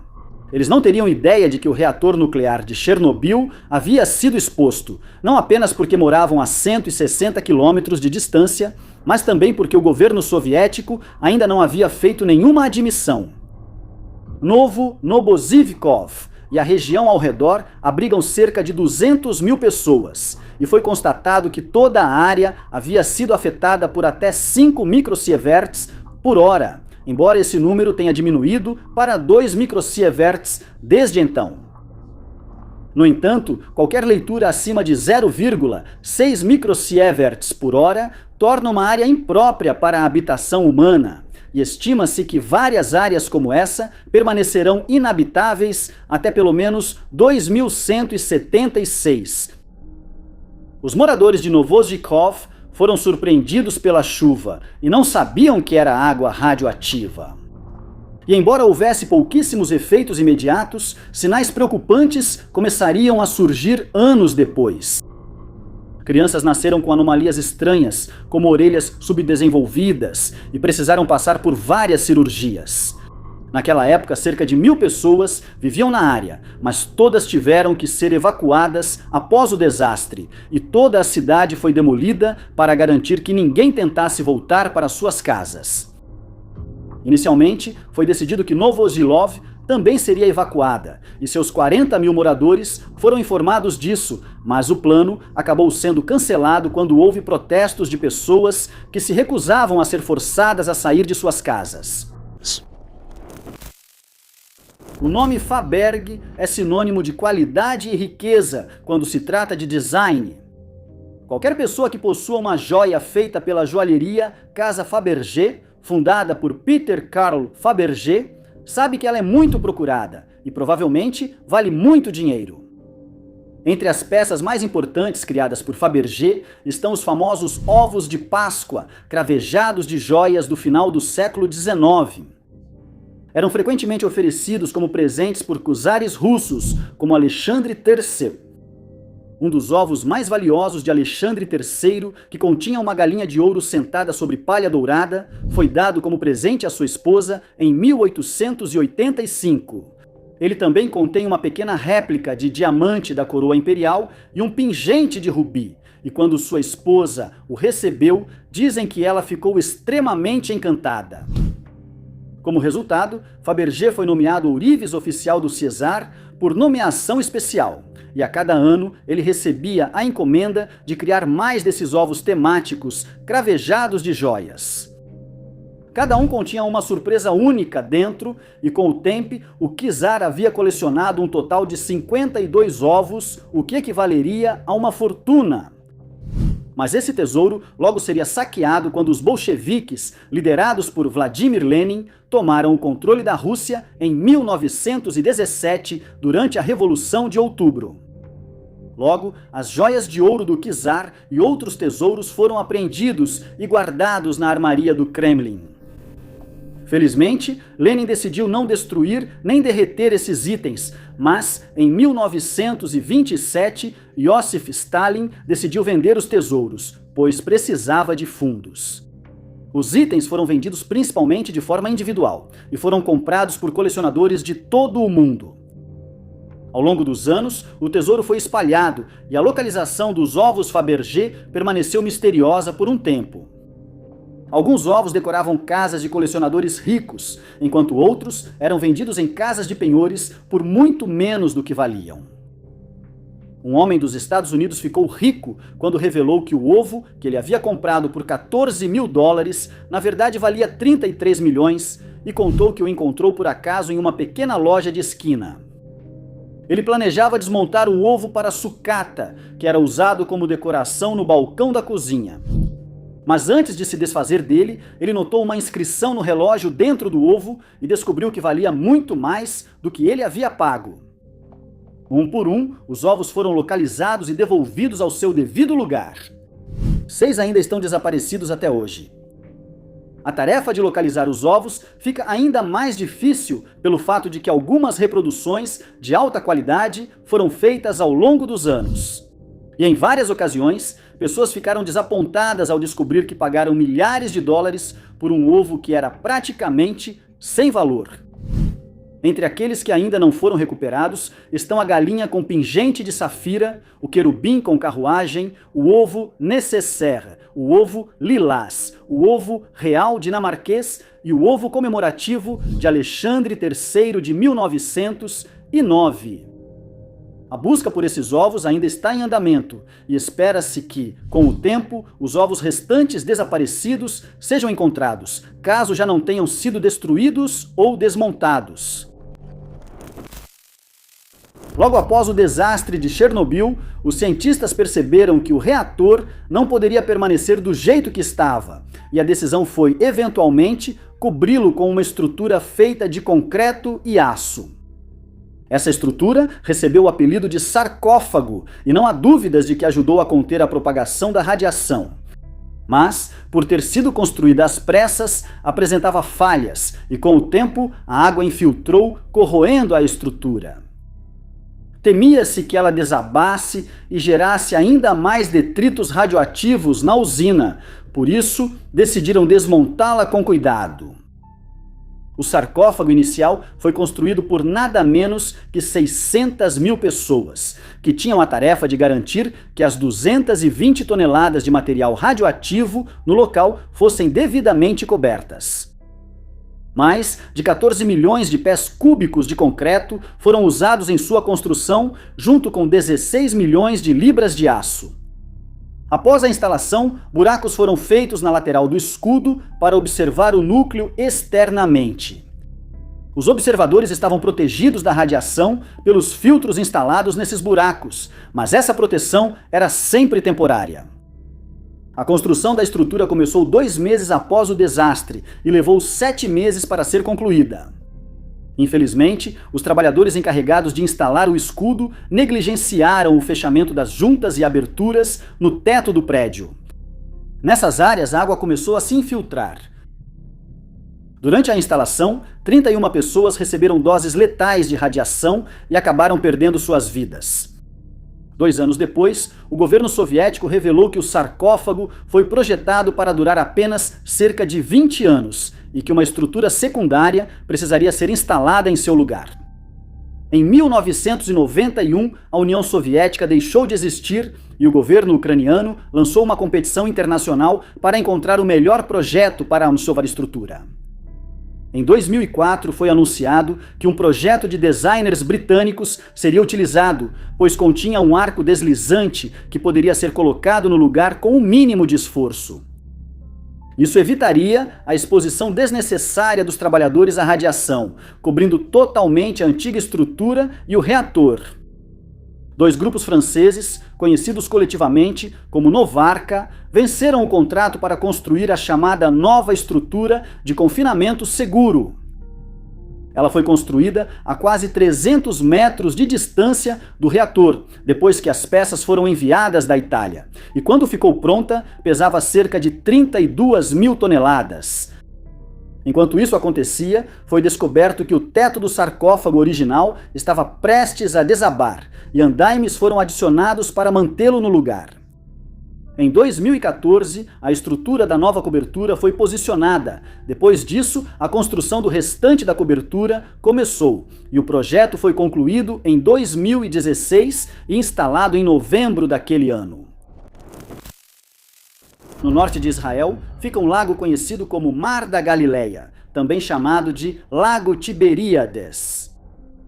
Eles não teriam ideia de que o reator nuclear de Chernobyl havia sido exposto, não apenas porque moravam a 160 quilômetros de distância, mas também porque o governo soviético ainda não havia feito nenhuma admissão. Novozhivkov e a região ao redor abrigam cerca de 200 mil pessoas, e foi constatado que toda a área havia sido afetada por até 5 microsieverts por hora, embora esse número tenha diminuído para 2 microsieverts desde então. No entanto, qualquer leitura acima de 0,6 microsieverts por hora torna uma área imprópria para a habitação humana, e estima-se que várias áreas como essa permanecerão inabitáveis até pelo menos 2176. Os moradores de Novosibirsk foram surpreendidos pela chuva e não sabiam que era água radioativa. E embora houvesse pouquíssimos efeitos imediatos, sinais preocupantes começariam a surgir anos depois. Crianças nasceram com anomalias estranhas, como orelhas subdesenvolvidas, e precisaram passar por várias cirurgias. Naquela época, cerca de 1.000 pessoas viviam na área, mas todas tiveram que ser evacuadas após o desastre, e toda a cidade foi demolida para garantir que ninguém tentasse voltar para suas casas. Inicialmente, foi decidido que Novosibirsk também seria evacuada, e seus 40 mil moradores foram informados disso, mas o plano acabou sendo cancelado quando houve protestos de pessoas que se recusavam a ser forçadas a sair de suas casas. O nome Faberg é sinônimo de qualidade e riqueza quando se trata de design. Qualquer pessoa que possua uma joia feita pela joalheria Casa Fabergé, fundada por Peter Carl Fabergé, sabe que ela é muito procurada e provavelmente vale muito dinheiro. Entre as peças mais importantes criadas por Fabergé estão os famosos ovos de Páscoa, cravejados de joias do final do século XIX. Eram frequentemente oferecidos como presentes por czares russos, como Alexandre III. Um dos ovos mais valiosos de Alexandre III, que continha uma galinha de ouro sentada sobre palha dourada, foi dado como presente à sua esposa em 1885. Ele também contém uma pequena réplica de diamante da coroa imperial e um pingente de rubi, e quando sua esposa o recebeu, dizem que ela ficou extremamente encantada. Como resultado, Fabergé foi nomeado ourives oficial do César por nomeação especial, e a cada ano ele recebia a encomenda de criar mais desses ovos temáticos cravejados de joias. Cada um continha uma surpresa única dentro, e com o tempo o czar havia colecionado um total de 52 ovos, o que equivaleria a uma fortuna. Mas esse tesouro logo seria saqueado quando os bolcheviques, liderados por Vladimir Lenin, tomaram o controle da Rússia em 1917, durante a Revolução de Outubro. Logo, as joias de ouro do czar e outros tesouros foram apreendidos e guardados na armaria do Kremlin. Felizmente, Lenin decidiu não destruir nem derreter esses itens, mas, em 1927, Iosif Stalin decidiu vender os tesouros, pois precisava de fundos. Os itens foram vendidos principalmente de forma individual e foram comprados por colecionadores de todo o mundo. Ao longo dos anos, o tesouro foi espalhado e a localização dos ovos Fabergé permaneceu misteriosa por um tempo. Alguns ovos decoravam casas de colecionadores ricos, enquanto outros eram vendidos em casas de penhores por muito menos do que valiam. Um homem dos Estados Unidos ficou rico quando revelou que o ovo, que ele havia comprado por $14.000, na verdade valia 33 milhões, e contou que o encontrou por acaso em uma pequena loja de esquina. Ele planejava desmontar o ovo para sucata, que era usado como decoração no balcão da cozinha. Mas antes de se desfazer dele, ele notou uma inscrição no relógio dentro do ovo e descobriu que valia muito mais do que ele havia pago. Um por um, os ovos foram localizados e devolvidos ao seu devido lugar. 6 ainda estão desaparecidos até hoje. A tarefa de localizar os ovos fica ainda mais difícil pelo fato de que algumas reproduções de alta qualidade foram feitas ao longo dos anos. E em várias ocasiões, pessoas ficaram desapontadas ao descobrir que pagaram milhares de dólares por um ovo que era praticamente sem valor. Entre aqueles que ainda não foram recuperados estão a galinha com pingente de safira, o querubim com carruagem, o ovo nécessaire, o ovo lilás, o ovo real dinamarquês e o ovo comemorativo de Alexandre III de 1900, 2009. A busca por esses ovos ainda está em andamento e espera-se que, com o tempo, os ovos restantes desaparecidos sejam encontrados, caso já não tenham sido destruídos ou desmontados. Logo após o desastre de Chernobyl, os cientistas perceberam que o reator não poderia permanecer do jeito que estava, e a decisão foi, eventualmente, cobri-lo com uma estrutura feita de concreto e aço. Essa estrutura recebeu o apelido de sarcófago, e não há dúvidas de que ajudou a conter a propagação da radiação. Mas, por ter sido construída às pressas, apresentava falhas, e com o tempo a água infiltrou, corroendo a estrutura. Temia-se que ela desabasse e gerasse ainda mais detritos radioativos na usina, por isso decidiram desmontá-la com cuidado. O sarcófago inicial foi construído por nada menos que 600 mil pessoas, que tinham a tarefa de garantir que as 220 toneladas de material radioativo no local fossem devidamente cobertas. Mais de 14 milhões de pés cúbicos de concreto foram usados em sua construção, junto com 16 milhões de libras de aço. Após a instalação, buracos foram feitos na lateral do escudo para observar o núcleo externamente. Os observadores estavam protegidos da radiação pelos filtros instalados nesses buracos, mas essa proteção era sempre temporária. A construção da estrutura começou 2 meses após o desastre e levou 7 meses para ser concluída. Infelizmente, os trabalhadores encarregados de instalar o escudo negligenciaram o fechamento das juntas e aberturas no teto do prédio. Nessas áreas, a água começou a se infiltrar. Durante a instalação, 31 pessoas receberam doses letais de radiação e acabaram perdendo suas vidas. 2 anos depois, o governo soviético revelou que o sarcófago foi projetado para durar apenas cerca de 20 anos e que uma estrutura secundária precisaria ser instalada em seu lugar. Em 1991, a União Soviética deixou de existir e o governo ucraniano lançou uma competição internacional para encontrar o melhor projeto para a sua estrutura. Em 2004, foi anunciado que um projeto de designers britânicos seria utilizado, pois continha um arco deslizante que poderia ser colocado no lugar com o mínimo de esforço. Isso evitaria a exposição desnecessária dos trabalhadores à radiação, cobrindo totalmente a antiga estrutura e o reator. 2 grupos franceses, conhecidos coletivamente como Novarca, venceram o contrato para construir a chamada nova estrutura de confinamento seguro. Ela foi construída a quase 300 metros de distância do reator, depois que as peças foram enviadas da Itália. E quando ficou pronta, pesava cerca de 32 mil toneladas. Enquanto isso acontecia, foi descoberto que o teto do sarcófago original estava prestes a desabar e andaimes foram adicionados para mantê-lo no lugar. Em 2014, a estrutura da nova cobertura foi posicionada. Depois disso, a construção do restante da cobertura começou e o projeto foi concluído em 2016 e instalado em novembro daquele ano. No norte de Israel, fica um lago conhecido como Mar da Galileia, também chamado de Lago Tiberíades.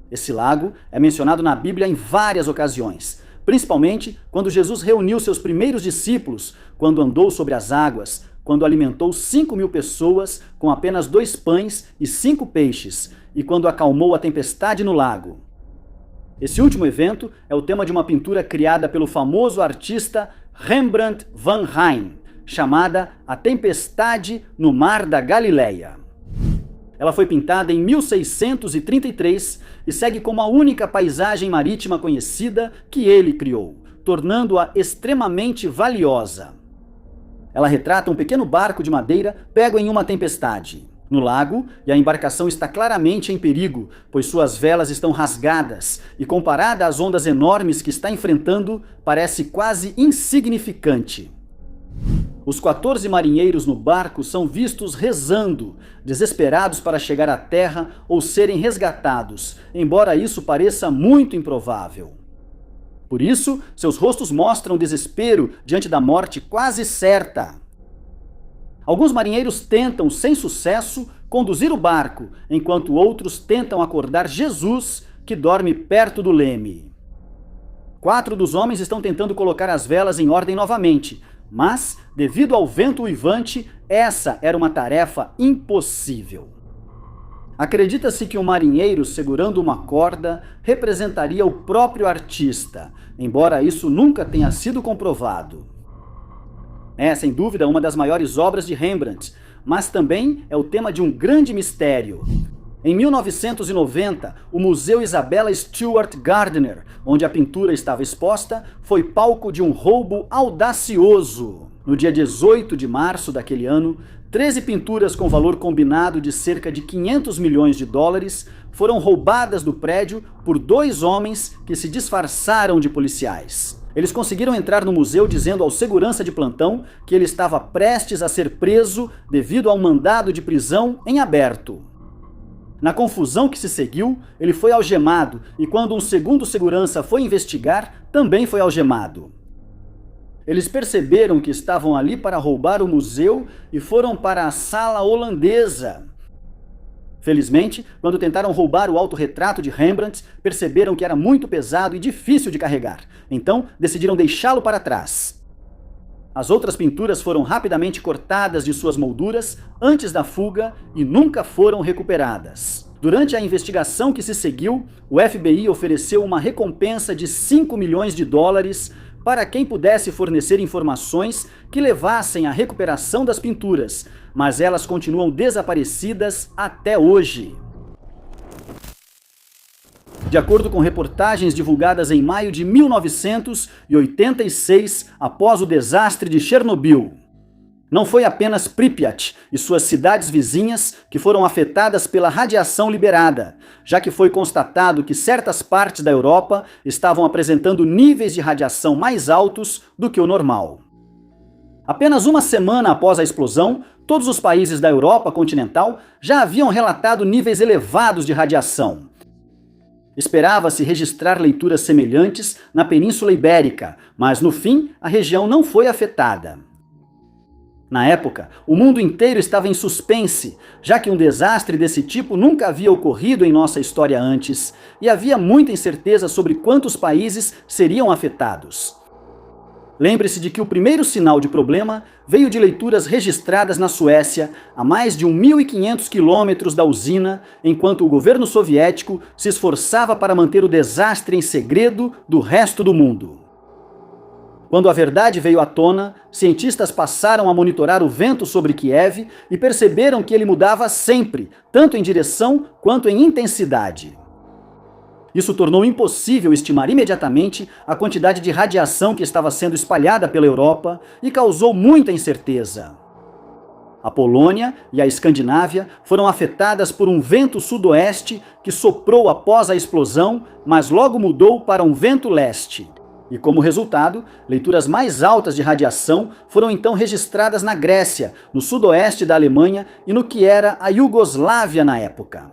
Esse lago é mencionado na Bíblia em várias ocasiões, principalmente quando Jesus reuniu seus primeiros discípulos, quando andou sobre as águas, quando alimentou 5.000 pessoas com apenas 2 pães e 5 peixes, e quando acalmou a tempestade no lago. Esse último evento é o tema de uma pintura criada pelo famoso artista Rembrandt van Rijn, chamada A Tempestade no Mar da Galileia. Ela foi pintada em 1633 e segue como a única paisagem marítima conhecida que ele criou, tornando-a extremamente valiosa. Ela retrata um pequeno barco de madeira pego em uma tempestade no lago, e a embarcação está claramente em perigo, pois suas velas estão rasgadas e, comparada às ondas enormes que está enfrentando, parece quase insignificante. Os 14 marinheiros no barco são vistos rezando, desesperados para chegar à terra ou serem resgatados, embora isso pareça muito improvável. Por isso, seus rostos mostram desespero diante da morte quase certa. Alguns marinheiros tentam, sem sucesso, conduzir o barco, enquanto outros tentam acordar Jesus, que dorme perto do leme. 4 dos homens estão tentando colocar as velas em ordem novamente, mas, devido ao vento uivante, essa era uma tarefa impossível. Acredita-se que um marinheiro segurando uma corda representaria o próprio artista, embora isso nunca tenha sido comprovado. É, sem dúvida, uma das maiores obras de Rembrandt, mas também é o tema de um grande mistério. Em 1990, o Museu Isabella Stewart Gardner, onde a pintura estava exposta, foi palco de um roubo audacioso. No dia 18 de março daquele ano, 13 pinturas com valor combinado de cerca de 500 milhões de dólares foram roubadas do prédio por 2 homens que se disfarçaram de policiais. Eles conseguiram entrar no museu dizendo ao segurança de plantão que ele estava prestes a ser preso devido a um mandado de prisão em aberto. Na confusão que se seguiu, ele foi algemado e quando um segundo segurança foi investigar, também foi algemado. Eles perceberam que estavam ali para roubar o museu e foram para a sala holandesa. Felizmente, quando tentaram roubar o autorretrato de Rembrandt, perceberam que era muito pesado e difícil de carregar. Então, decidiram deixá-lo para trás. As outras pinturas foram rapidamente cortadas de suas molduras antes da fuga e nunca foram recuperadas. Durante a investigação que se seguiu, o FBI ofereceu uma recompensa de 5 milhões de dólares para quem pudesse fornecer informações que levassem à recuperação das pinturas, mas elas continuam desaparecidas até hoje. De acordo com reportagens divulgadas em maio de 1986, após o desastre de Chernobyl, não foi apenas Pripyat e suas cidades vizinhas que foram afetadas pela radiação liberada, já que foi constatado que certas partes da Europa estavam apresentando níveis de radiação mais altos do que o normal. Apenas uma semana após a explosão, todos os países da Europa continental já haviam relatado níveis elevados de radiação. Esperava-se registrar leituras semelhantes na Península Ibérica, mas no fim a região não foi afetada. Na época, o mundo inteiro estava em suspense, já que um desastre desse tipo nunca havia ocorrido em nossa história antes, e havia muita incerteza sobre quantos países seriam afetados. Lembre-se de que o primeiro sinal de problema veio de leituras registradas na Suécia, a mais de 1.500 quilômetros da usina, enquanto o governo soviético se esforçava para manter o desastre em segredo do resto do mundo. Quando a verdade veio à tona, cientistas passaram a monitorar o vento sobre Kiev e perceberam que ele mudava sempre, tanto em direção quanto em intensidade. Isso tornou impossível estimar imediatamente a quantidade de radiação que estava sendo espalhada pela Europa e causou muita incerteza. A Polônia e a Escandinávia foram afetadas por um vento sudoeste que soprou após a explosão, mas logo mudou para um vento leste. E como resultado, leituras mais altas de radiação foram então registradas na Grécia, no sudoeste da Alemanha e no que era a Iugoslávia na época.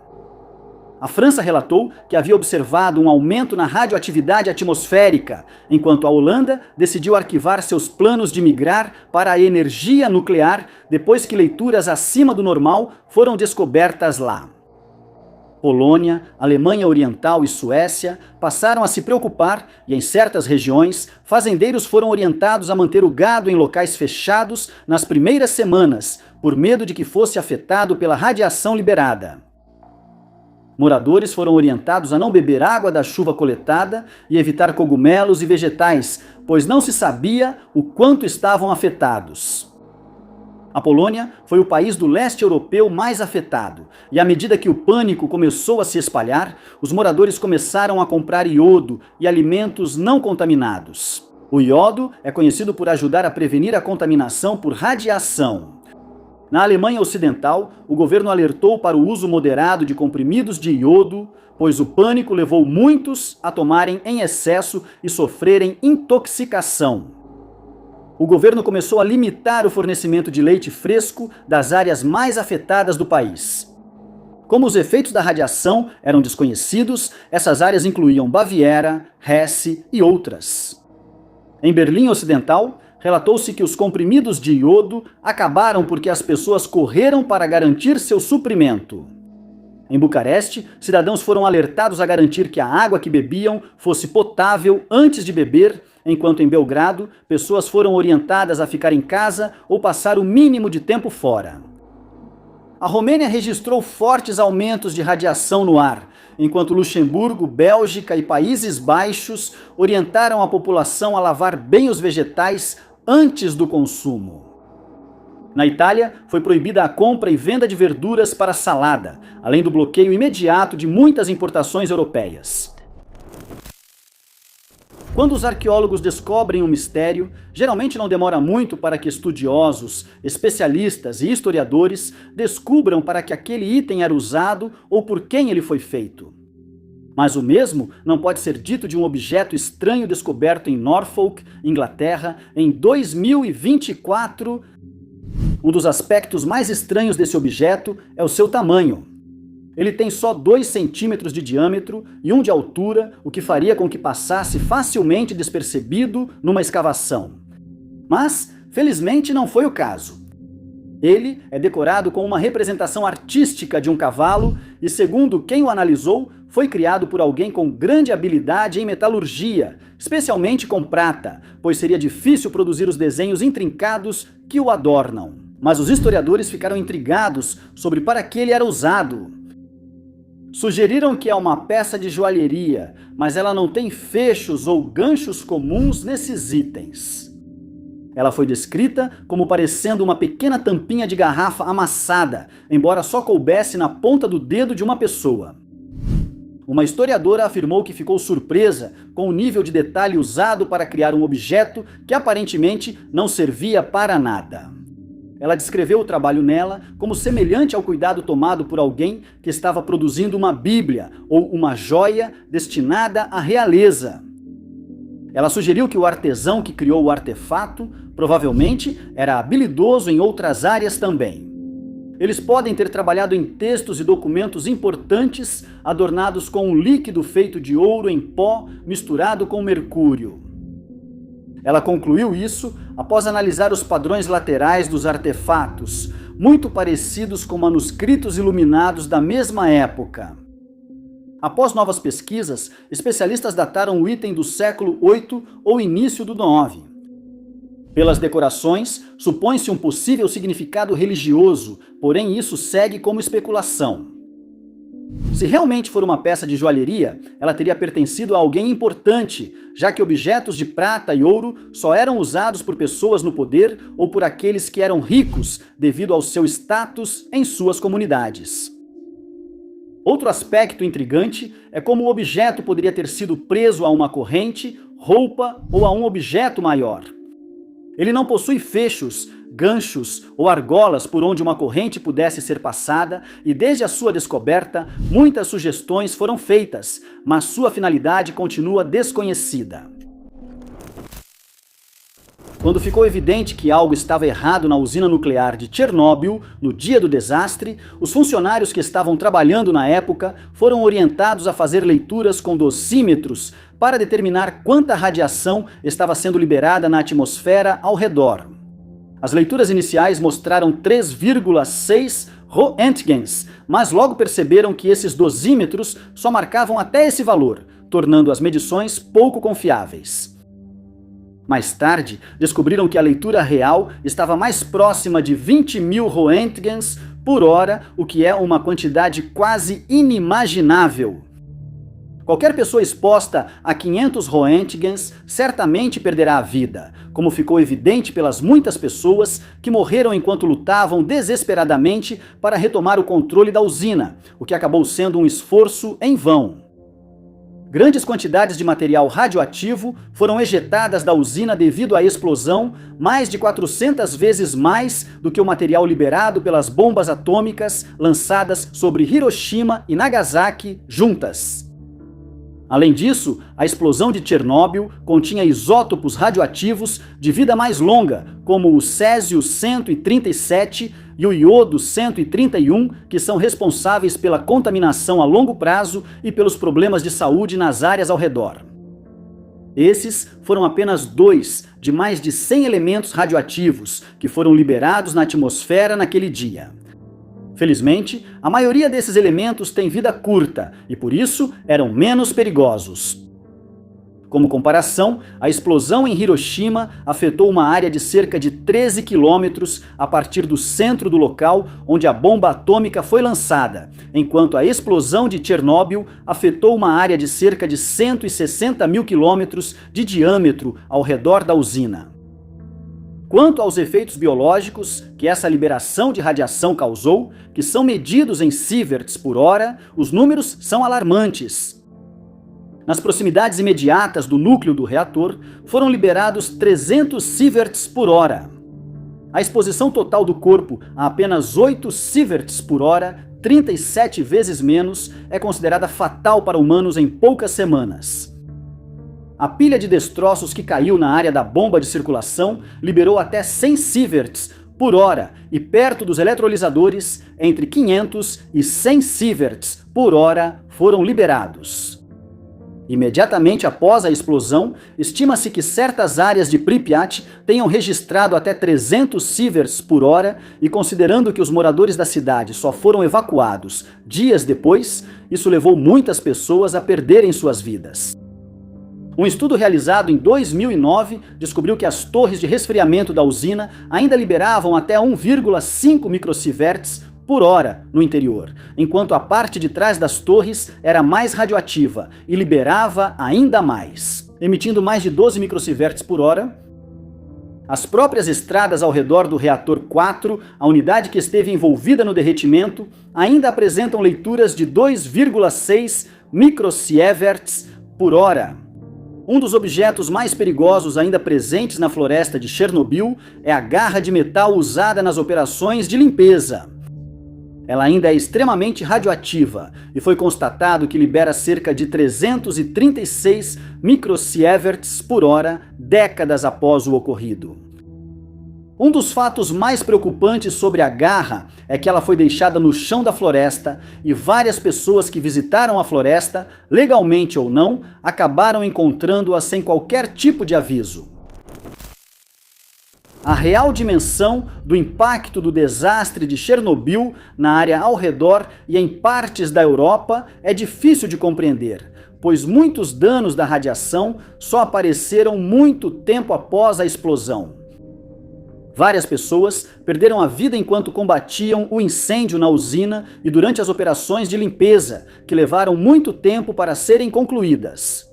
A França relatou que havia observado um aumento na radioatividade atmosférica, enquanto a Holanda decidiu arquivar seus planos de migrar para a energia nuclear depois que leituras acima do normal foram descobertas lá. Polônia, Alemanha Oriental e Suécia passaram a se preocupar e, em certas regiões, fazendeiros foram orientados a manter o gado em locais fechados nas primeiras semanas, por medo de que fosse afetado pela radiação liberada. Moradores foram orientados a não beber água da chuva coletada e evitar cogumelos e vegetais, pois não se sabia o quanto estavam afetados. A Polônia foi o país do leste europeu mais afetado, e à medida que o pânico começou a se espalhar, os moradores começaram a comprar iodo e alimentos não contaminados. O iodo é conhecido por ajudar a prevenir a contaminação por radiação. Na Alemanha Ocidental, o governo alertou para o uso moderado de comprimidos de iodo, pois o pânico levou muitos a tomarem em excesso e sofrerem intoxicação. O governo começou a limitar o fornecimento de leite fresco das áreas mais afetadas do país. Como os efeitos da radiação eram desconhecidos, essas áreas incluíam Baviera, Hesse e outras. Em Berlim Ocidental, relatou-se que os comprimidos de iodo acabaram porque as pessoas correram para garantir seu suprimento. Em Bucareste, cidadãos foram alertados a garantir que a água que bebiam fosse potável antes de beber, enquanto em Belgrado, pessoas foram orientadas a ficar em casa ou passar o mínimo de tempo fora. A Romênia registrou fortes aumentos de radiação no ar, enquanto Luxemburgo, Bélgica e Países Baixos orientaram a população a lavar bem os vegetais antes do consumo. Na Itália, foi proibida a compra e venda de verduras para salada, além do bloqueio imediato de muitas importações europeias. Quando os arqueólogos descobrem um mistério, geralmente não demora muito para que estudiosos, especialistas e historiadores descubram para que aquele item era usado ou por quem ele foi feito. Mas o mesmo não pode ser dito de um objeto estranho descoberto em Norfolk, Inglaterra, em 2024. Um dos aspectos mais estranhos desse objeto é o seu tamanho. Ele tem só 2 centímetros de diâmetro e 1 de altura, o que faria com que passasse facilmente despercebido numa escavação. Mas, felizmente, não foi o caso. Ele é decorado com uma representação artística de um cavalo e, segundo quem o analisou, foi criado por alguém com grande habilidade em metalurgia, especialmente com prata, pois seria difícil produzir os desenhos intrincados que o adornam. Mas os historiadores ficaram intrigados sobre para que ele era usado. Sugeriram que é uma peça de joalheria, mas ela não tem fechos ou ganchos comuns nesses itens. Ela foi descrita como parecendo uma pequena tampinha de garrafa amassada, embora só coubesse na ponta do dedo de uma pessoa. Uma historiadora afirmou que ficou surpresa com o nível de detalhe usado para criar um objeto que aparentemente não servia para nada. Ela descreveu o trabalho nela como semelhante ao cuidado tomado por alguém que estava produzindo uma Bíblia ou uma joia destinada à realeza. Ela sugeriu que o artesão que criou o artefato provavelmente era habilidoso em outras áreas também. Eles podem ter trabalhado em textos e documentos importantes adornados com um líquido feito de ouro em pó misturado com mercúrio. Ela concluiu isso após analisar os padrões laterais dos artefatos, muito parecidos com manuscritos iluminados da mesma época. Após novas pesquisas, especialistas dataram o item do século VIII ou início do IX. Pelas decorações, supõe-se um possível significado religioso, porém isso segue como especulação. Se realmente for uma peça de joalheria, ela teria pertencido a alguém importante, já que objetos de prata e ouro só eram usados por pessoas no poder ou por aqueles que eram ricos devido ao seu status em suas comunidades. Outro aspecto intrigante é como o objeto poderia ter sido preso a uma corrente, roupa ou a um objeto maior. Ele não possui fechos, ganchos ou argolas por onde uma corrente pudesse ser passada e desde a sua descoberta, muitas sugestões foram feitas, mas sua finalidade continua desconhecida. Quando ficou evidente que algo estava errado na usina nuclear de Chernobyl, no dia do desastre, os funcionários que estavam trabalhando na época foram orientados a fazer leituras com dosímetros para determinar quanta radiação estava sendo liberada na atmosfera ao redor. As leituras iniciais mostraram 3,6 Roentgens, mas logo perceberam que esses dosímetros só marcavam até esse valor, tornando as medições pouco confiáveis. Mais tarde, descobriram que a leitura real estava mais próxima de 20.000 Roentgens por hora, o que é uma quantidade quase inimaginável. Qualquer pessoa exposta a 500 Roentgens certamente perderá a vida, como ficou evidente pelas muitas pessoas que morreram enquanto lutavam desesperadamente para retomar o controle da usina, o que acabou sendo um esforço em vão. Grandes quantidades de material radioativo foram ejetadas da usina devido à explosão, mais de 400 vezes mais do que o material liberado pelas bombas atômicas lançadas sobre Hiroshima e Nagasaki juntas. Além disso, a explosão de Chernobyl continha isótopos radioativos de vida mais longa, como o césio-137 e o iodo-131, que são responsáveis pela contaminação a longo prazo e pelos problemas de saúde nas áreas ao redor. Esses foram apenas 2 de mais de 100 elementos radioativos que foram liberados na atmosfera naquele dia. Felizmente, a maioria desses elementos tem vida curta e, por isso, eram menos perigosos. Como comparação, a explosão em Hiroshima afetou uma área de cerca de 13 quilômetros a partir do centro do local onde a bomba atômica foi lançada, enquanto a explosão de Chernobyl afetou uma área de cerca de 160 mil quilômetros de diâmetro ao redor da usina. Quanto aos efeitos biológicos que essa liberação de radiação causou, que são medidos em sieverts por hora, os números são alarmantes. Nas proximidades imediatas do núcleo do reator, foram liberados 300 sieverts por hora. A exposição total do corpo a apenas 8 sieverts por hora, 37 vezes menos, é considerada fatal para humanos em poucas semanas. A pilha de destroços que caiu na área da bomba de circulação liberou até 100 sieverts por hora e perto dos eletrolisadores, entre 500 e 100 sieverts por hora foram liberados. Imediatamente após a explosão, estima-se que certas áreas de Pripyat tenham registrado até 300 sieverts por hora e, considerando que os moradores da cidade só foram evacuados dias depois, isso levou muitas pessoas a perderem suas vidas. Um estudo realizado em 2009 descobriu que as torres de resfriamento da usina ainda liberavam até 1,5 microsieverts por hora no interior, enquanto a parte de trás das torres era mais radioativa e liberava ainda mais, emitindo mais de 12 microsieverts por hora. As próprias estradas ao redor do reator 4, a unidade que esteve envolvida no derretimento, ainda apresentam leituras de 2,6 microsieverts por hora. Um dos objetos mais perigosos ainda presentes na floresta de Chernobyl é a garra de metal usada nas operações de limpeza. Ela ainda é extremamente radioativa e foi constatado que libera cerca de 336 microsieverts por hora décadas após o ocorrido. Um dos fatos mais preocupantes sobre a garra é que ela foi deixada no chão da floresta e várias pessoas que visitaram a floresta, legalmente ou não, acabaram encontrando-a sem qualquer tipo de aviso. A real dimensão do impacto do desastre de Chernobyl na área ao redor e em partes da Europa é difícil de compreender, pois muitos danos da radiação só apareceram muito tempo após a explosão. Várias pessoas perderam a vida enquanto combatiam o incêndio na usina e durante as operações de limpeza, que levaram muito tempo para serem concluídas.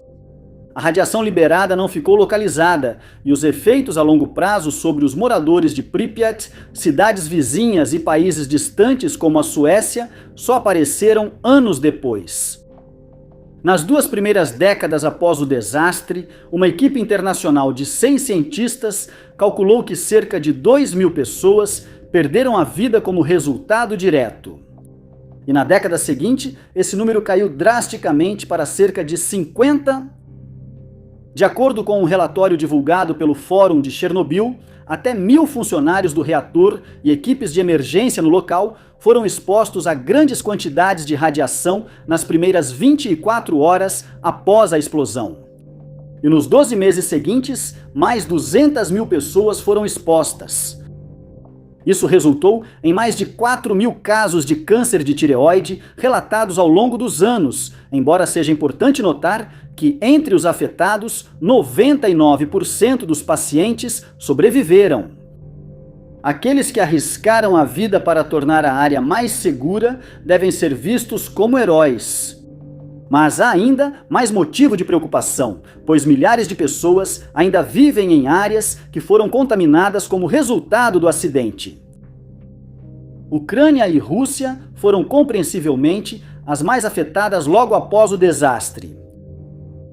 A radiação liberada não ficou localizada e os efeitos a longo prazo sobre os moradores de Pripyat, cidades vizinhas e países distantes como a Suécia só apareceram anos depois. Nas 2 primeiras décadas após o desastre, uma equipe internacional de 6 cientistas calculou que cerca de 2.000 pessoas perderam a vida como resultado direto. E na década seguinte, esse número caiu drasticamente para cerca de 50. De acordo com um relatório divulgado pelo Fórum de Chernobyl, até 1.000 funcionários do reator e equipes de emergência no local foram expostos a grandes quantidades de radiação nas primeiras 24 horas após a explosão. E nos 12 meses seguintes, mais 200.000 pessoas foram expostas. Isso resultou em mais de 4.000 casos de câncer de tireoide relatados ao longo dos anos, embora seja importante notar que, entre os afetados, 99% dos pacientes sobreviveram. Aqueles que arriscaram a vida para tornar a área mais segura devem ser vistos como heróis. Mas há ainda mais motivo de preocupação, pois milhares de pessoas ainda vivem em áreas que foram contaminadas como resultado do acidente. Ucrânia e Rússia foram compreensivelmente as mais afetadas logo após o desastre.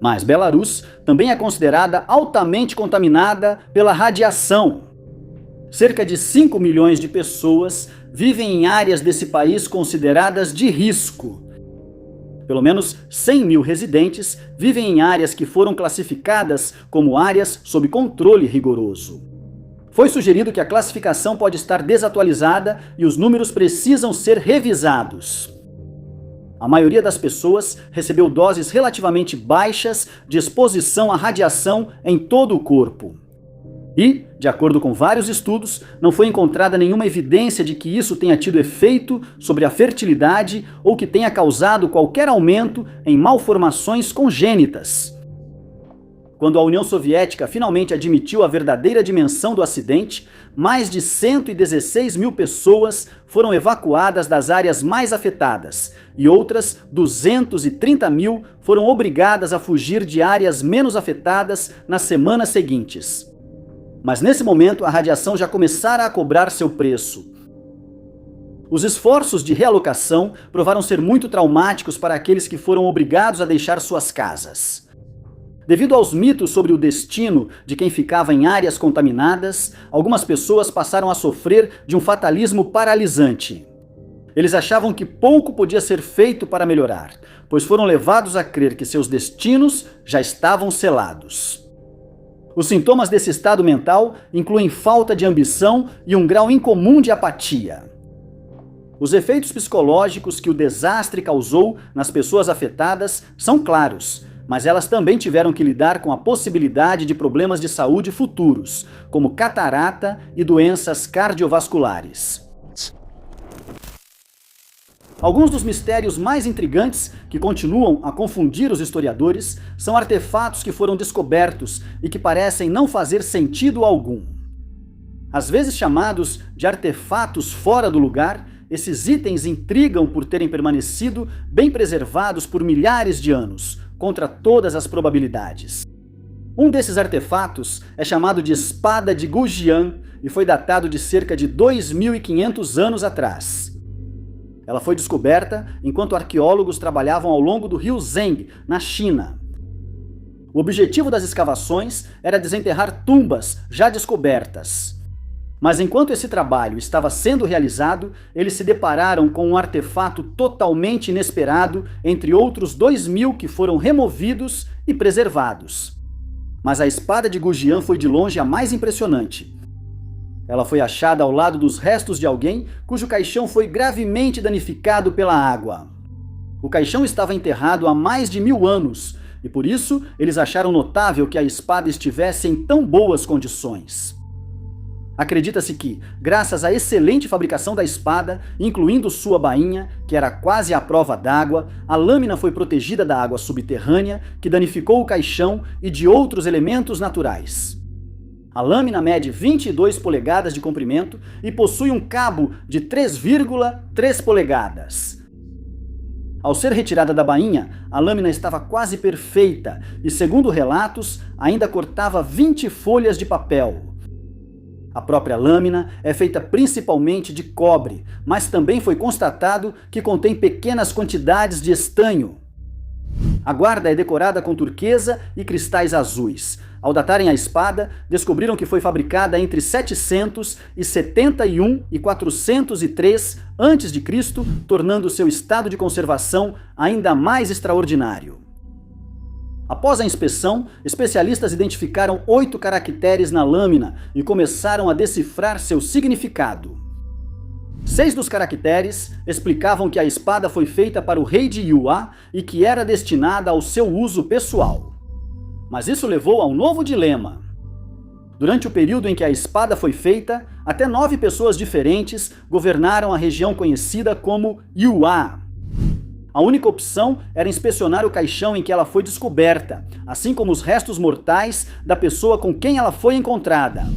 Mas Belarus também é considerada altamente contaminada pela radiação. Cerca de 5 milhões de pessoas vivem em áreas desse país consideradas de risco. Pelo menos 100.000 residentes vivem em áreas que foram classificadas como áreas sob controle rigoroso. Foi sugerido que a classificação pode estar desatualizada e os números precisam ser revisados. A maioria das pessoas recebeu doses relativamente baixas de exposição à radiação em todo o corpo. E, de acordo com vários estudos, não foi encontrada nenhuma evidência de que isso tenha tido efeito sobre a fertilidade ou que tenha causado qualquer aumento em malformações congênitas. Quando a União Soviética finalmente admitiu a verdadeira dimensão do acidente, mais de 116 mil pessoas foram evacuadas das áreas mais afetadas e outras 230 mil foram obrigadas a fugir de áreas menos afetadas nas semanas seguintes. Mas nesse momento a radiação já começara a cobrar seu preço. Os esforços de realocação provaram ser muito traumáticos para aqueles que foram obrigados a deixar suas casas. Devido aos mitos sobre o destino de quem ficava em áreas contaminadas, algumas pessoas passaram a sofrer de um fatalismo paralisante. Eles achavam que pouco podia ser feito para melhorar, pois foram levados a crer que seus destinos já estavam selados. Os sintomas desse estado mental incluem falta de ambição e um grau incomum de apatia. Os efeitos psicológicos que o desastre causou nas pessoas afetadas são claros, mas elas também tiveram que lidar com a possibilidade de problemas de saúde futuros, como catarata e doenças cardiovasculares. Alguns dos mistérios mais intrigantes que continuam a confundir os historiadores são artefatos que foram descobertos e que parecem não fazer sentido algum. Às vezes chamados de artefatos fora do lugar, esses itens intrigam por terem permanecido bem preservados por milhares de anos, contra todas as probabilidades. Um desses artefatos é chamado de Espada de Gujian e foi datado de cerca de 2.500 anos atrás. Ela foi descoberta enquanto arqueólogos trabalhavam ao longo do rio Zeng, na China. O objetivo das escavações era desenterrar tumbas já descobertas. Mas enquanto esse trabalho estava sendo realizado, eles se depararam com um artefato totalmente inesperado, entre outros 2.000 que foram removidos e preservados. Mas a espada de Gujian foi de longe a mais impressionante. Ela foi achada ao lado dos restos de alguém cujo caixão foi gravemente danificado pela água. O caixão estava enterrado há mais de 1000 anos, e por isso eles acharam notável que a espada estivesse em tão boas condições. Acredita-se que, graças à excelente fabricação da espada, incluindo sua bainha, que era quase à prova d'água, a lâmina foi protegida da água subterrânea, que danificou o caixão e de outros elementos naturais. A lâmina mede 22 polegadas de comprimento e possui um cabo de 3,3 polegadas. Ao ser retirada da bainha, a lâmina estava quase perfeita e, segundo relatos, ainda cortava 20 folhas de papel. A própria lâmina é feita principalmente de cobre, mas também foi constatado que contém pequenas quantidades de estanho. A guarda é decorada com turquesa e cristais azuis. Ao datarem a espada, descobriram que foi fabricada entre 771 e 403 a.C., tornando seu estado de conservação ainda mais extraordinário. Após a inspeção, especialistas identificaram 8 caracteres na lâmina e começaram a decifrar seu significado. 6 dos caracteres explicavam que a espada foi feita para o rei de Yue e que era destinada ao seu uso pessoal. Mas isso levou a um novo dilema. Durante o período em que a espada foi feita, até 9 pessoas diferentes governaram a região conhecida como Yue. A única opção era inspecionar o caixão em que ela foi descoberta, assim como os restos mortais da pessoa com quem ela foi encontrada.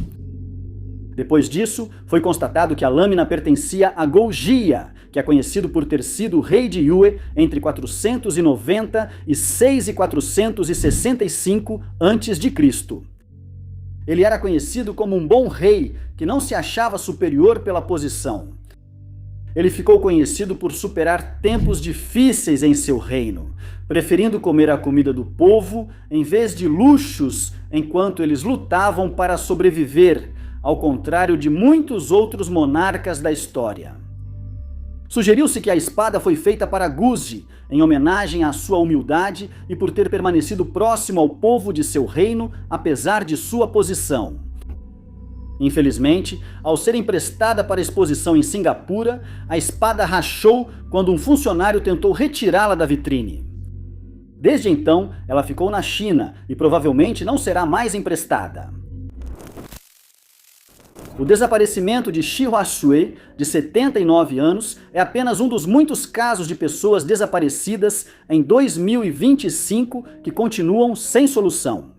Depois disso, foi constatado que a lâmina pertencia a Gougia, que é conhecido por ter sido rei de Yue entre 496 e 465 a.C. Ele era conhecido como um bom rei, que não se achava superior pela posição. Ele ficou conhecido por superar tempos difíceis em seu reino, preferindo comer a comida do povo em vez de luxos enquanto eles lutavam para sobreviver, ao contrário de muitos outros monarcas da história. Sugeriu-se que a espada foi feita para Guzi, em homenagem à sua humildade e por ter permanecido próximo ao povo de seu reino, apesar de sua posição. Infelizmente, ao ser emprestada para exposição em Singapura, a espada rachou quando um funcionário tentou retirá-la da vitrine. Desde então, ela ficou na China e provavelmente não será mais emprestada. O desaparecimento de Shi Huashui, de 79 anos, é apenas um dos muitos casos de pessoas desaparecidas em 2025 que continuam sem solução.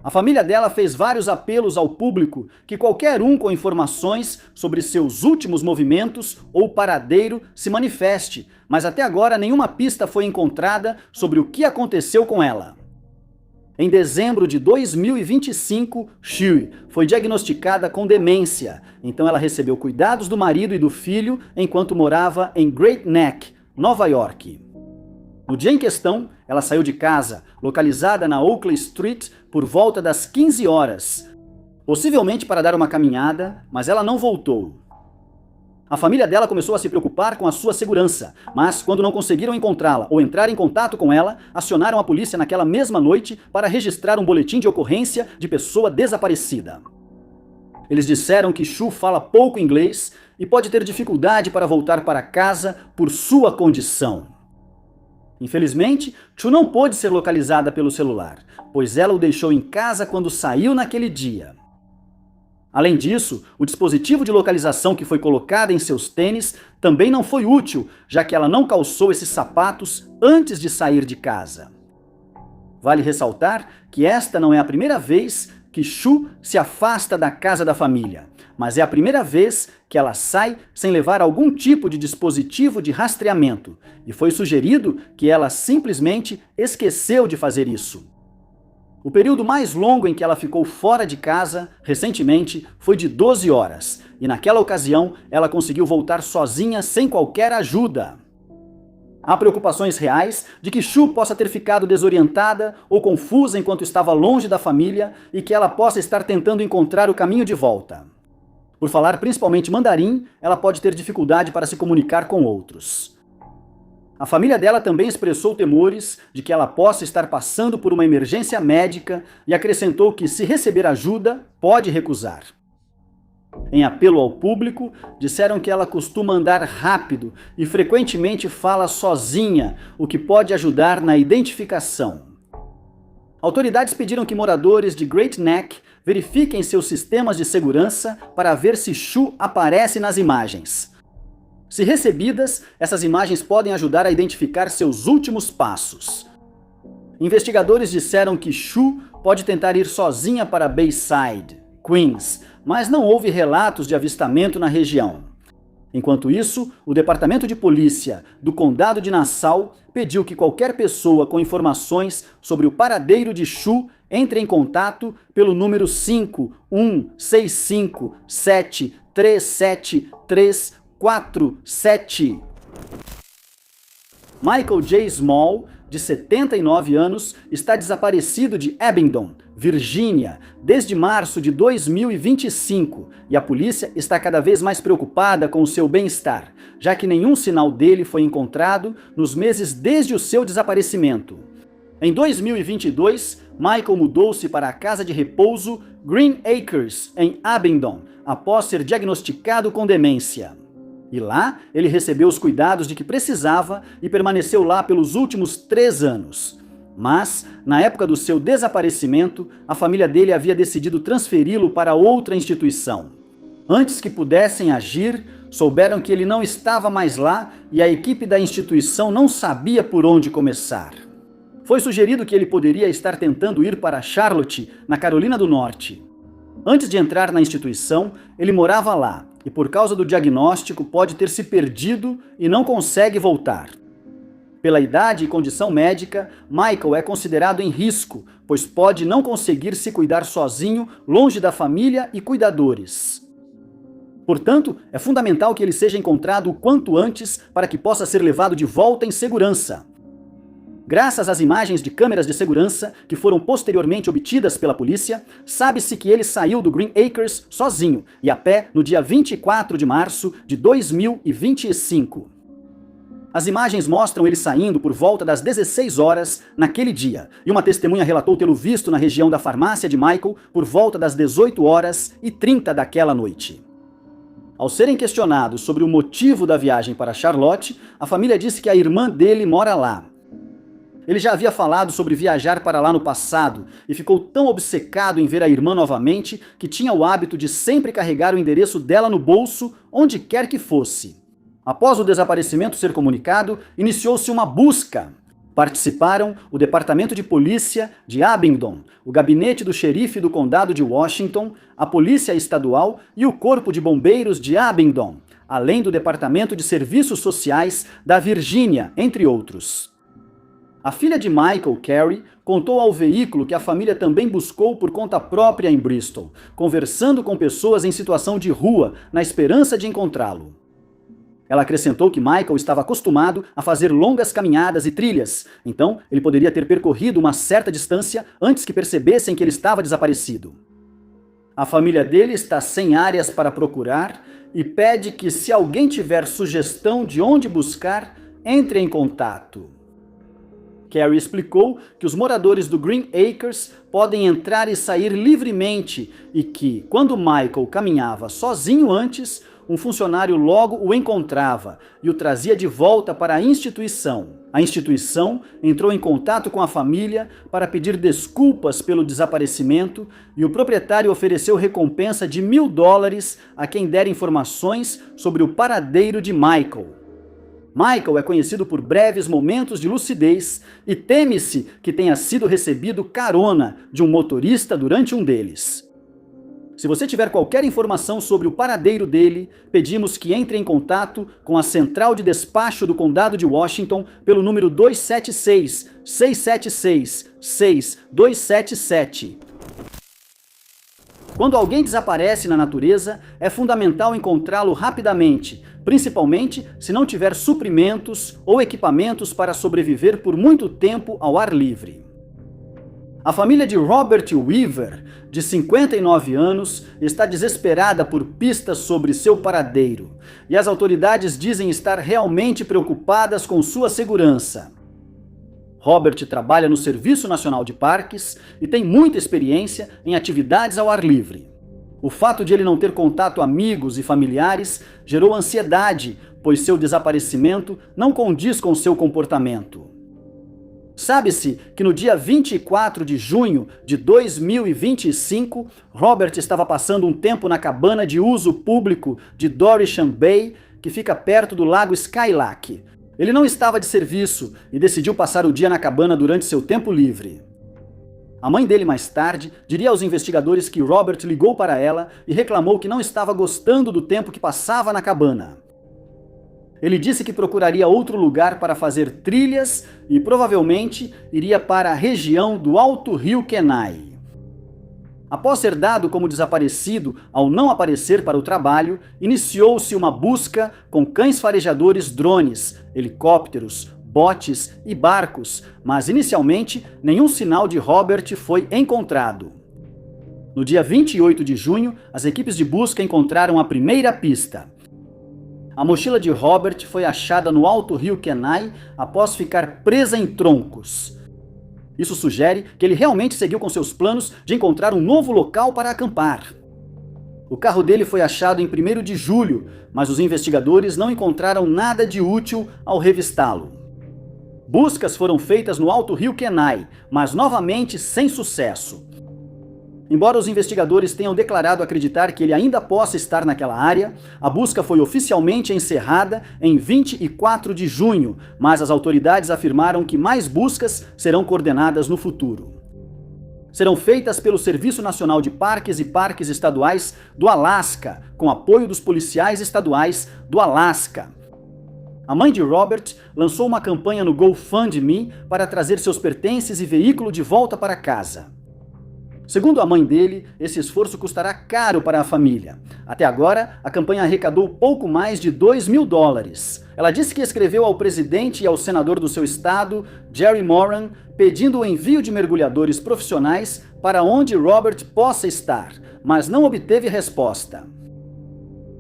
A família dela fez vários apelos ao público que qualquer um com informações sobre seus últimos movimentos ou paradeiro se manifeste, mas até agora nenhuma pista foi encontrada sobre o que aconteceu com ela. Em dezembro de 2025, Shi foi diagnosticada com demência, então ela recebeu cuidados do marido e do filho enquanto morava em Great Neck, Nova York. No dia em questão, ela saiu de casa, localizada na Oakley Street, por volta das 15 horas, possivelmente para dar uma caminhada, mas ela não voltou. A família dela começou a se preocupar com a sua segurança, mas quando não conseguiram encontrá-la ou entrar em contato com ela, acionaram a polícia naquela mesma noite para registrar um boletim de ocorrência de pessoa desaparecida. Eles disseram que Shu fala pouco inglês e pode ter dificuldade para voltar para casa por sua condição. Infelizmente, Shu não pôde ser localizada pelo celular, pois ela o deixou em casa quando saiu naquele dia. Além disso, o dispositivo de localização que foi colocado em seus tênis também não foi útil, já que ela não calçou esses sapatos antes de sair de casa. Vale ressaltar que esta não é a primeira vez que Shu se afasta da casa da família, mas é a primeira vez que ela sai sem levar algum tipo de dispositivo de rastreamento, e foi sugerido que ela simplesmente esqueceu de fazer isso. O período mais longo em que ela ficou fora de casa, recentemente, foi de 12 horas, e naquela ocasião ela conseguiu voltar sozinha sem qualquer ajuda. Há preocupações reais de que Shu possa ter ficado desorientada ou confusa enquanto estava longe da família e que ela possa estar tentando encontrar o caminho de volta. Por falar principalmente mandarim, ela pode ter dificuldade para se comunicar com outros. A família dela também expressou temores de que ela possa estar passando por uma emergência médica e acrescentou que, se receber ajuda, pode recusar. Em apelo ao público, disseram que ela costuma andar rápido e frequentemente fala sozinha, o que pode ajudar na identificação. Autoridades pediram que moradores de Great Neck verifiquem seus sistemas de segurança para ver se Shu aparece nas imagens. Se recebidas, essas imagens podem ajudar a identificar seus últimos passos. Investigadores disseram que Shu pode tentar ir sozinha para Bayside, Queens, mas não houve relatos de avistamento na região. Enquanto isso, o Departamento de Polícia do Condado de Nassau pediu que qualquer pessoa com informações sobre o paradeiro de Shu entre em contato pelo número 5165737347. Michael J. Small, de 79 anos, está desaparecido de Abingdon, Virgínia, desde março de 2025, e a polícia está cada vez mais preocupada com o seu bem-estar, já que nenhum sinal dele foi encontrado nos meses desde o seu desaparecimento. Em 2022, Michael mudou-se para a casa de repouso Green Acres, em Abingdon, após ser diagnosticado com demência. E lá, ele recebeu os cuidados de que precisava e permaneceu lá pelos últimos 3 anos. Mas, na época do seu desaparecimento, a família dele havia decidido transferi-lo para outra instituição. Antes que pudessem agir, souberam que ele não estava mais lá e a equipe da instituição não sabia por onde começar. Foi sugerido que ele poderia estar tentando ir para Charlotte, na Carolina do Norte. Antes de entrar na instituição, ele morava lá, e por causa do diagnóstico pode ter se perdido e não consegue voltar. Pela idade e condição médica, Michael é considerado em risco, pois pode não conseguir se cuidar sozinho, longe da família e cuidadores. Portanto, é fundamental que ele seja encontrado o quanto antes para que possa ser levado de volta em segurança. Graças às imagens de câmeras de segurança que foram posteriormente obtidas pela polícia, sabe-se que ele saiu do Green Acres sozinho e a pé no dia 24 de março de 2025. As imagens mostram ele saindo por volta das 16 horas naquele dia, e uma testemunha relatou tê-lo visto na região da farmácia de Michael por volta das 18h30 daquela noite. Ao serem questionados sobre o motivo da viagem para Charlotte, a família disse que a irmã dele mora lá. Ele já havia falado sobre viajar para lá no passado e ficou tão obcecado em ver a irmã novamente que tinha o hábito de sempre carregar o endereço dela no bolso, onde quer que fosse. Após o desaparecimento ser comunicado, iniciou-se uma busca. Participaram o Departamento de Polícia de Abingdon, o Gabinete do Xerife do Condado de Washington, a Polícia Estadual e o Corpo de Bombeiros de Abingdon, além do Departamento de Serviços Sociais da Virgínia, entre outros. A filha de Michael, Carrie, contou ao veículo que a família também buscou por conta própria em Bristol, conversando com pessoas em situação de rua, na esperança de encontrá-lo. Ela acrescentou que Michael estava acostumado a fazer longas caminhadas e trilhas, então ele poderia ter percorrido uma certa distância antes que percebessem que ele estava desaparecido. A família dele está sem áreas para procurar e pede que, se alguém tiver sugestão de onde buscar, entre em contato. Carrie explicou que os moradores do Green Acres podem entrar e sair livremente e que, quando Michael caminhava sozinho antes, um funcionário logo o encontrava e o trazia de volta para a instituição. A instituição entrou em contato com a família para pedir desculpas pelo desaparecimento e o proprietário ofereceu recompensa de $1.000 a quem der informações sobre o paradeiro de Michael. Michael é conhecido por breves momentos de lucidez e teme-se que tenha sido recebido carona de um motorista durante um deles. Se você tiver qualquer informação sobre o paradeiro dele, pedimos que entre em contato com a Central de Despacho do Condado de Washington pelo número 276-676-6277. Quando alguém desaparece na natureza, é fundamental encontrá-lo rapidamente, principalmente se não tiver suprimentos ou equipamentos para sobreviver por muito tempo ao ar livre. A família de Robert Weaver, de 59 anos, está desesperada por pistas sobre seu paradeiro, e as autoridades dizem estar realmente preocupadas com sua segurança. Robert trabalha no Serviço Nacional de Parques e tem muita experiência em atividades ao ar livre. O fato de ele não ter contato amigos e familiares gerou ansiedade, pois seu desaparecimento não condiz com seu comportamento. Sabe-se que no dia 24 de junho de 2025, Robert estava passando um tempo na cabana de uso público de Dorisham Bay, que fica perto do lago Skylac. Ele não estava de serviço e decidiu passar o dia na cabana durante seu tempo livre. A mãe dele, mais tarde, diria aos investigadores que Robert ligou para ela e reclamou que não estava gostando do tempo que passava na cabana. Ele disse que procuraria outro lugar para fazer trilhas e provavelmente iria para a região do Alto Rio Kenai. Após ser dado como desaparecido ao não aparecer para o trabalho, iniciou-se uma busca com cães farejadores, drones, helicópteros, botes e barcos, mas inicialmente nenhum sinal de Robert foi encontrado. No dia 28 de junho, as equipes de busca encontraram a primeira pista. A mochila de Robert foi achada no Alto Rio Kenai após ficar presa em troncos. Isso sugere que ele realmente seguiu com seus planos de encontrar um novo local para acampar. O carro dele foi achado em 1º de julho, mas os investigadores não encontraram nada de útil ao revistá-lo. Buscas foram feitas no Alto Rio Kenai, mas novamente sem sucesso. Embora os investigadores tenham declarado acreditar que ele ainda possa estar naquela área, a busca foi oficialmente encerrada em 24 de junho, mas as autoridades afirmaram que mais buscas serão coordenadas no futuro. Serão feitas pelo Serviço Nacional de Parques e Parques Estaduais do Alasca, com apoio dos policiais estaduais do Alasca. A mãe de Robert lançou uma campanha no GoFundMe para trazer seus pertences e veículo de volta para casa. Segundo a mãe dele, esse esforço custará caro para a família. Até agora, a campanha arrecadou pouco mais de $2.000. Ela disse que escreveu ao presidente e ao senador do seu estado, Jerry Moran, pedindo o envio de mergulhadores profissionais para onde Robert possa estar, mas não obteve resposta.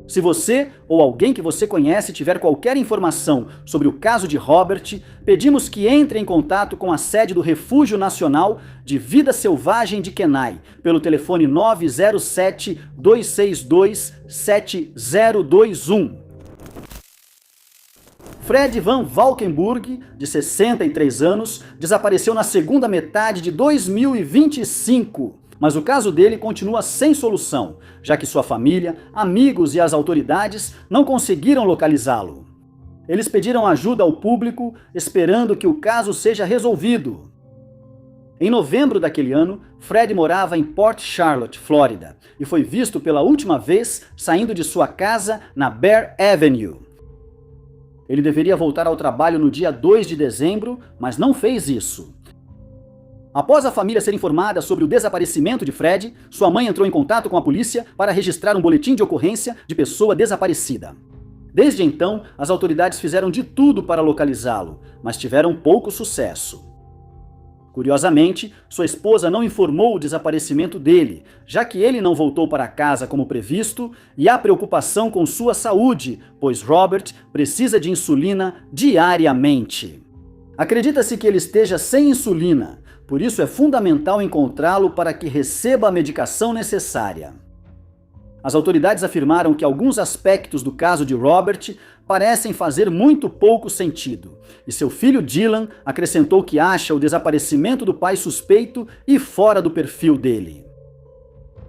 Se você ou alguém que você conhece tiver qualquer informação sobre o caso de Robert, pedimos que entre em contato com a sede do Refúgio Nacional de Vida Selvagem de Kenai, pelo telefone 907-262-7021. Fred Van Valkenburg, de 63 anos, desapareceu na segunda metade de 2025. Mas o caso dele continua sem solução, já que sua família, amigos e as autoridades não conseguiram localizá-lo. Eles pediram ajuda ao público, esperando que o caso seja resolvido. Em novembro daquele ano, Fred morava em Port Charlotte, Flórida, e foi visto pela última vez saindo de sua casa na Bear Avenue. Ele deveria voltar ao trabalho no dia 2 de dezembro, mas não fez isso. Após a família ser informada sobre o desaparecimento de Fred, sua mãe entrou em contato com a polícia para registrar um boletim de ocorrência de pessoa desaparecida. Desde então, as autoridades fizeram de tudo para localizá-lo, mas tiveram pouco sucesso. Curiosamente, sua esposa não informou o desaparecimento dele, já que ele não voltou para casa como previsto, e há preocupação com sua saúde, pois Robert precisa de insulina diariamente. Acredita-se que ele esteja sem insulina, por isso é fundamental encontrá-lo para que receba a medicação necessária. As autoridades afirmaram que alguns aspectos do caso de Robert parecem fazer muito pouco sentido, e seu filho Dylan acrescentou que acha o desaparecimento do pai suspeito e fora do perfil dele.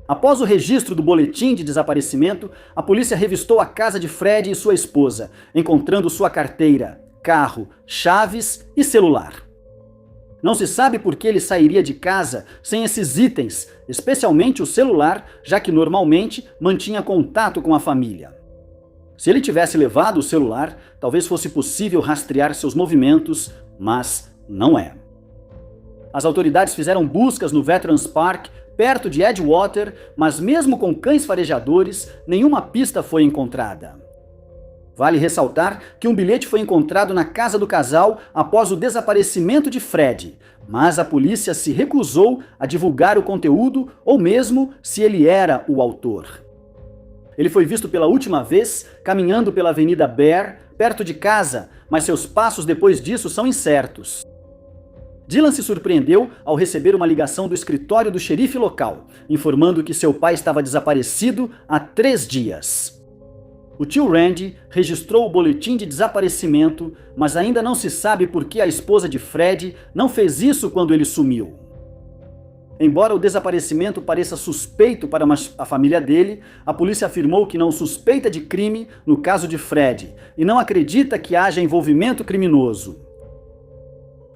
Após o registro do boletim de desaparecimento, a polícia revistou a casa de Fred e sua esposa, encontrando sua carteira, carro, chaves e celular. Não se sabe por que ele sairia de casa sem esses itens, especialmente o celular, já que normalmente mantinha contato com a família. Se ele tivesse levado o celular, talvez fosse possível rastrear seus movimentos, mas não é. As autoridades fizeram buscas no Veterans Park, perto de Edgewater, mas mesmo com cães farejadores, nenhuma pista foi encontrada. Vale ressaltar que um bilhete foi encontrado na casa do casal após o desaparecimento de Fred, mas a polícia se recusou a divulgar o conteúdo ou mesmo se ele era o autor. Ele foi visto pela última vez caminhando pela Avenida Bear, perto de casa, mas seus passos depois disso são incertos. Dylan se surpreendeu ao receber uma ligação do escritório do xerife local, informando que seu pai estava desaparecido há 3 dias. O tio Randy registrou o boletim de desaparecimento, mas ainda não se sabe por que a esposa de Fred não fez isso quando ele sumiu. Embora o desaparecimento pareça suspeito para a família dele, a polícia afirmou que não suspeita de crime no caso de Fred e não acredita que haja envolvimento criminoso.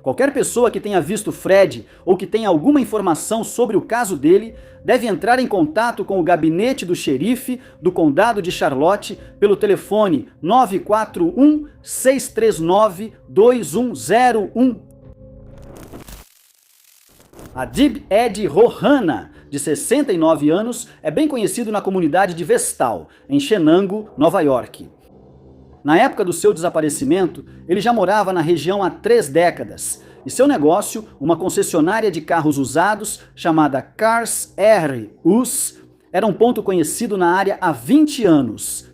Qualquer pessoa que tenha visto Fred ou que tenha alguma informação sobre o caso dele deve entrar em contato com o gabinete do xerife do condado de Charlotte pelo telefone 941-639-2101. Adib Ed Rohana, de 69 anos, é bem conhecido na comunidade de Vestal, em Shenango, Nova York. Na época do seu desaparecimento, ele já morava na região há 3 décadas, e seu negócio, uma concessionária de carros usados chamada Cars R Us, era um ponto conhecido na área há 20 anos.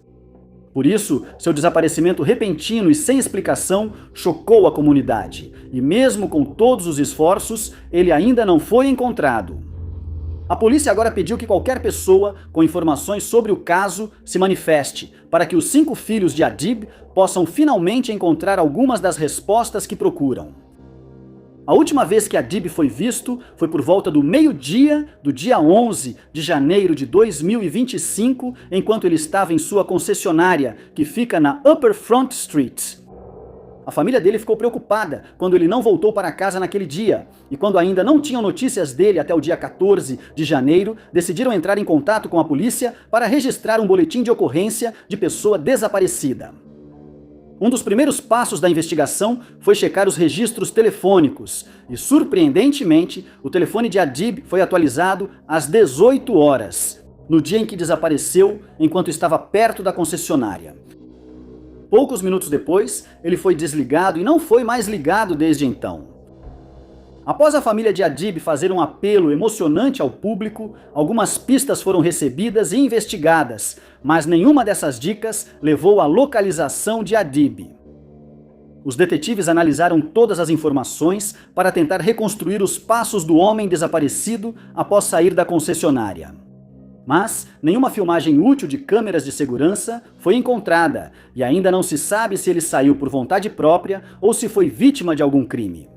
Por isso, seu desaparecimento repentino e sem explicação chocou a comunidade, e mesmo com todos os esforços, ele ainda não foi encontrado. A polícia agora pediu que qualquer pessoa com informações sobre o caso se manifeste, para que os 5 filhos de Adib possam finalmente encontrar algumas das respostas que procuram. A última vez que Adib foi visto foi por volta do meio-dia do dia 11 de janeiro de 2025, enquanto ele estava em sua concessionária, que fica na Upper Front Street. A família dele ficou preocupada quando ele não voltou para casa naquele dia, e quando ainda não tinham notícias dele até o dia 14 de janeiro, decidiram entrar em contato com a polícia para registrar um boletim de ocorrência de pessoa desaparecida. Um dos primeiros passos da investigação foi checar os registros telefônicos, e surpreendentemente, o telefone de Adib foi atualizado às 18 horas, no dia em que desapareceu enquanto estava perto da concessionária. Poucos minutos depois, ele foi desligado e não foi mais ligado desde então. Após a família de Adib fazer um apelo emocionante ao público, algumas pistas foram recebidas e investigadas, mas nenhuma dessas dicas levou à localização de Adib. Os detetives analisaram todas as informações para tentar reconstruir os passos do homem desaparecido após sair da concessionária. Mas nenhuma filmagem útil de câmeras de segurança foi encontrada e ainda não se sabe se ele saiu por vontade própria ou se foi vítima de algum crime.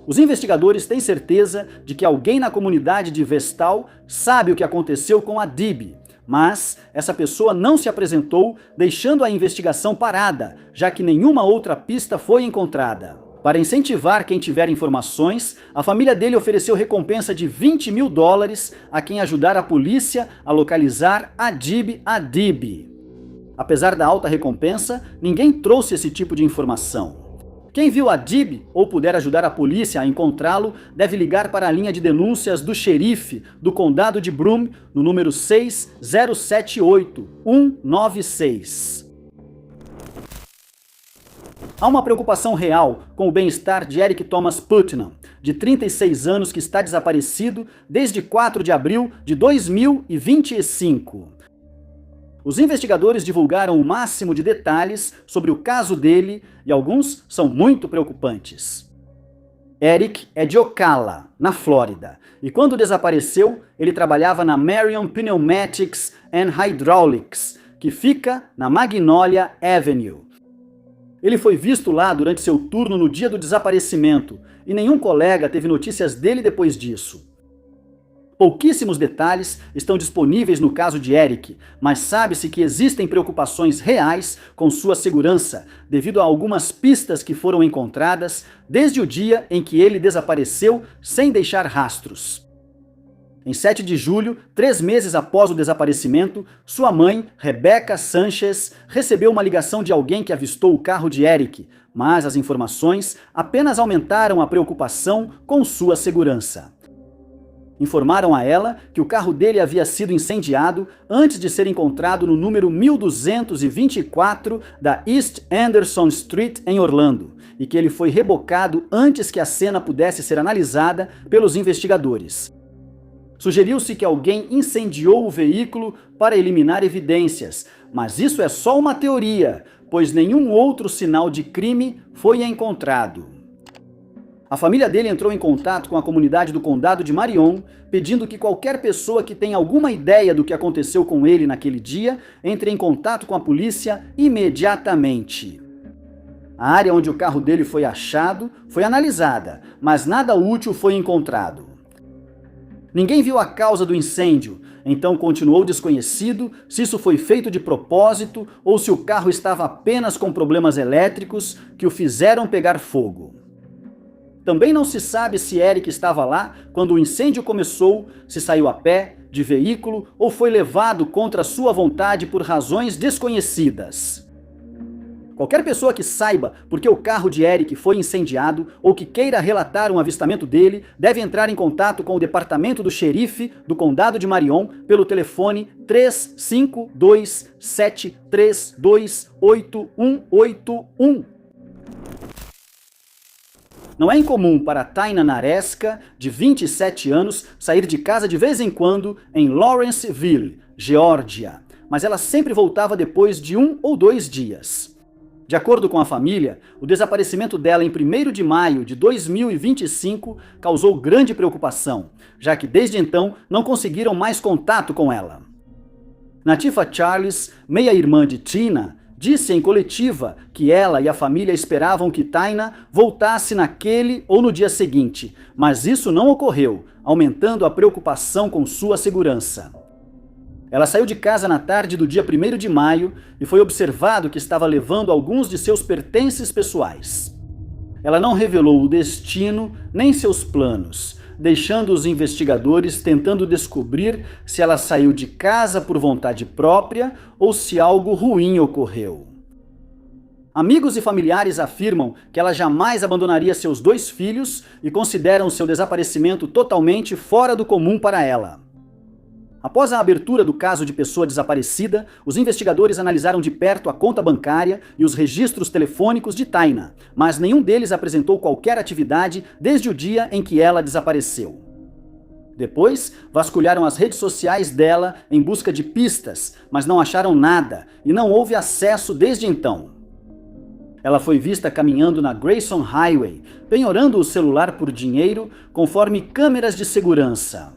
Os investigadores têm certeza de que alguém na comunidade de Vestal sabe o que aconteceu com Adib, mas essa pessoa não se apresentou, deixando a investigação parada, já que nenhuma outra pista foi encontrada. Para incentivar quem tiver informações, a família dele ofereceu recompensa de $20.000 a quem ajudar a polícia a localizar Adib Adib. Apesar da alta recompensa, ninguém trouxe esse tipo de informação. Quem viu Adib ou puder ajudar a polícia a encontrá-lo deve ligar para a linha de denúncias do xerife do condado de Broome no número 6078-196. Há uma preocupação real com o bem-estar de Eric Thomas Putnam, de 36 anos, que está desaparecido desde 4 de abril de 2025. Os investigadores divulgaram o máximo de detalhes sobre o caso dele e alguns são muito preocupantes. Eric é de Ocala, na Flórida, e quando desapareceu, ele trabalhava na Marion Pneumatics and Hydraulics, que fica na Magnolia Avenue. Ele foi visto lá durante seu turno no dia do desaparecimento e nenhum colega teve notícias dele depois disso. Pouquíssimos detalhes estão disponíveis no caso de Eric, mas sabe-se que existem preocupações reais com sua segurança, devido a algumas pistas que foram encontradas desde o dia em que ele desapareceu sem deixar rastros. Em 7 de julho, 3 meses após o desaparecimento, sua mãe, Rebecca Sanchez, recebeu uma ligação de alguém que avistou o carro de Eric, mas as informações apenas aumentaram a preocupação com sua segurança. Informaram a ela que o carro dele havia sido incendiado antes de ser encontrado no número 1224 da East Anderson Street em Orlando, e que ele foi rebocado antes que a cena pudesse ser analisada pelos investigadores. Sugeriu-se que alguém incendiou o veículo para eliminar evidências, mas isso é só uma teoria, pois nenhum outro sinal de crime foi encontrado. A família dele entrou em contato com a comunidade do condado de Marion, pedindo que qualquer pessoa que tenha alguma ideia do que aconteceu com ele naquele dia entre em contato com a polícia imediatamente. A área onde o carro dele foi achado foi analisada, mas nada útil foi encontrado. Ninguém viu a causa do incêndio, então continuou desconhecido se isso foi feito de propósito ou se o carro estava apenas com problemas elétricos que o fizeram pegar fogo. Também não se sabe se Eric estava lá quando o incêndio começou, se saiu a pé, de veículo ou foi levado contra sua vontade por razões desconhecidas. Qualquer pessoa que saiba por que o carro de Eric foi incendiado ou que queira relatar um avistamento dele deve entrar em contato com o departamento do xerife do condado de Marion pelo telefone 35273288181. Não é incomum para Taina Naresca, de 27 anos, sair de casa de vez em quando em Lawrenceville, Geórgia, mas ela sempre voltava depois de 1 ou 2 dias. De acordo com a família, o desaparecimento dela em 1º de maio de 2025 causou grande preocupação, já que desde então não conseguiram mais contato com ela. Natifa Charles, meia-irmã de Tina, disse em coletiva que ela e a família esperavam que Taina voltasse naquele ou no dia seguinte, mas isso não ocorreu, aumentando a preocupação com sua segurança. Ela saiu de casa na tarde do dia 1º de maio e foi observado que estava levando alguns de seus pertences pessoais. Ela não revelou o destino nem seus planos, deixando os investigadores tentando descobrir se ela saiu de casa por vontade própria ou se algo ruim ocorreu. Amigos e familiares afirmam que ela jamais abandonaria seus 2 filhos e consideram seu desaparecimento totalmente fora do comum para ela. Após a abertura do caso de pessoa desaparecida, os investigadores analisaram de perto a conta bancária e os registros telefônicos de Taina, mas nenhum deles apresentou qualquer atividade desde o dia em que ela desapareceu. Depois, vasculharam as redes sociais dela em busca de pistas, mas não acharam nada e não houve acesso desde então. Ela foi vista caminhando na Grayson Highway, penhorando o celular por dinheiro, conforme câmeras de segurança.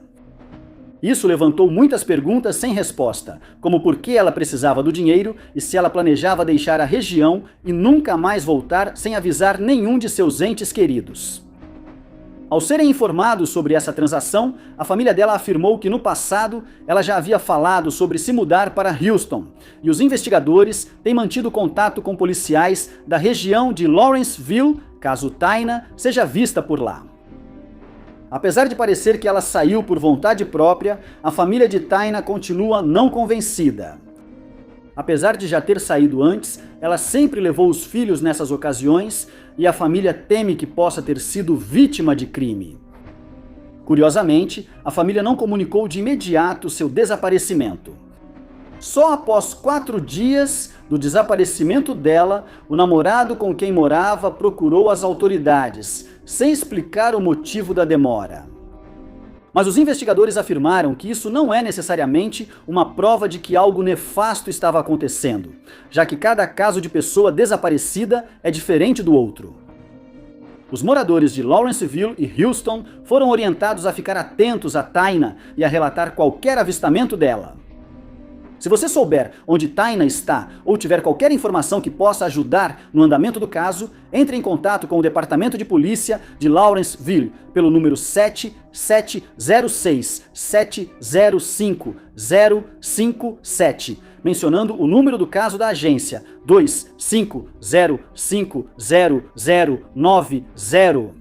Isso levantou muitas perguntas sem resposta, como por que ela precisava do dinheiro e se ela planejava deixar a região e nunca mais voltar sem avisar nenhum de seus entes queridos. Ao serem informados sobre essa transação, a família dela afirmou que no passado ela já havia falado sobre se mudar para Houston, e os investigadores têm mantido contato com policiais da região de Lawrenceville, caso Taina seja vista por lá. Apesar de parecer que ela saiu por vontade própria, a família de Taina continua não convencida. Apesar de já ter saído antes, ela sempre levou os filhos nessas ocasiões e a família teme que possa ter sido vítima de crime. Curiosamente, a família não comunicou de imediato seu desaparecimento. Só após 4 dias do desaparecimento dela, o namorado com quem morava procurou as autoridades, sem explicar o motivo da demora. Mas os investigadores afirmaram que isso não é necessariamente uma prova de que algo nefasto estava acontecendo, já que cada caso de pessoa desaparecida é diferente do outro. Os moradores de Lawrenceville e Houston foram orientados a ficar atentos a Taina e a relatar qualquer avistamento dela. Se você souber onde Taina está ou tiver qualquer informação que possa ajudar no andamento do caso, entre em contato com o Departamento de Polícia de Lawrenceville pelo número 7706-705-057, mencionando o número do caso da agência 25050090.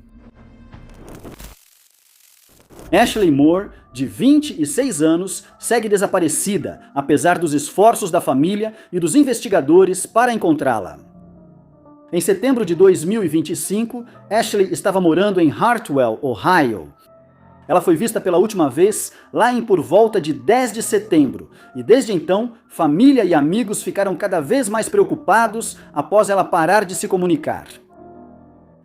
Ashley Moore, de 26 anos, segue desaparecida, apesar dos esforços da família e dos investigadores para encontrá-la. Em setembro de 2025, Ashley estava morando em Hartwell, Ohio. Ela foi vista pela última vez lá em por volta de 10 de setembro, e desde então, família e amigos ficaram cada vez mais preocupados após ela parar de se comunicar.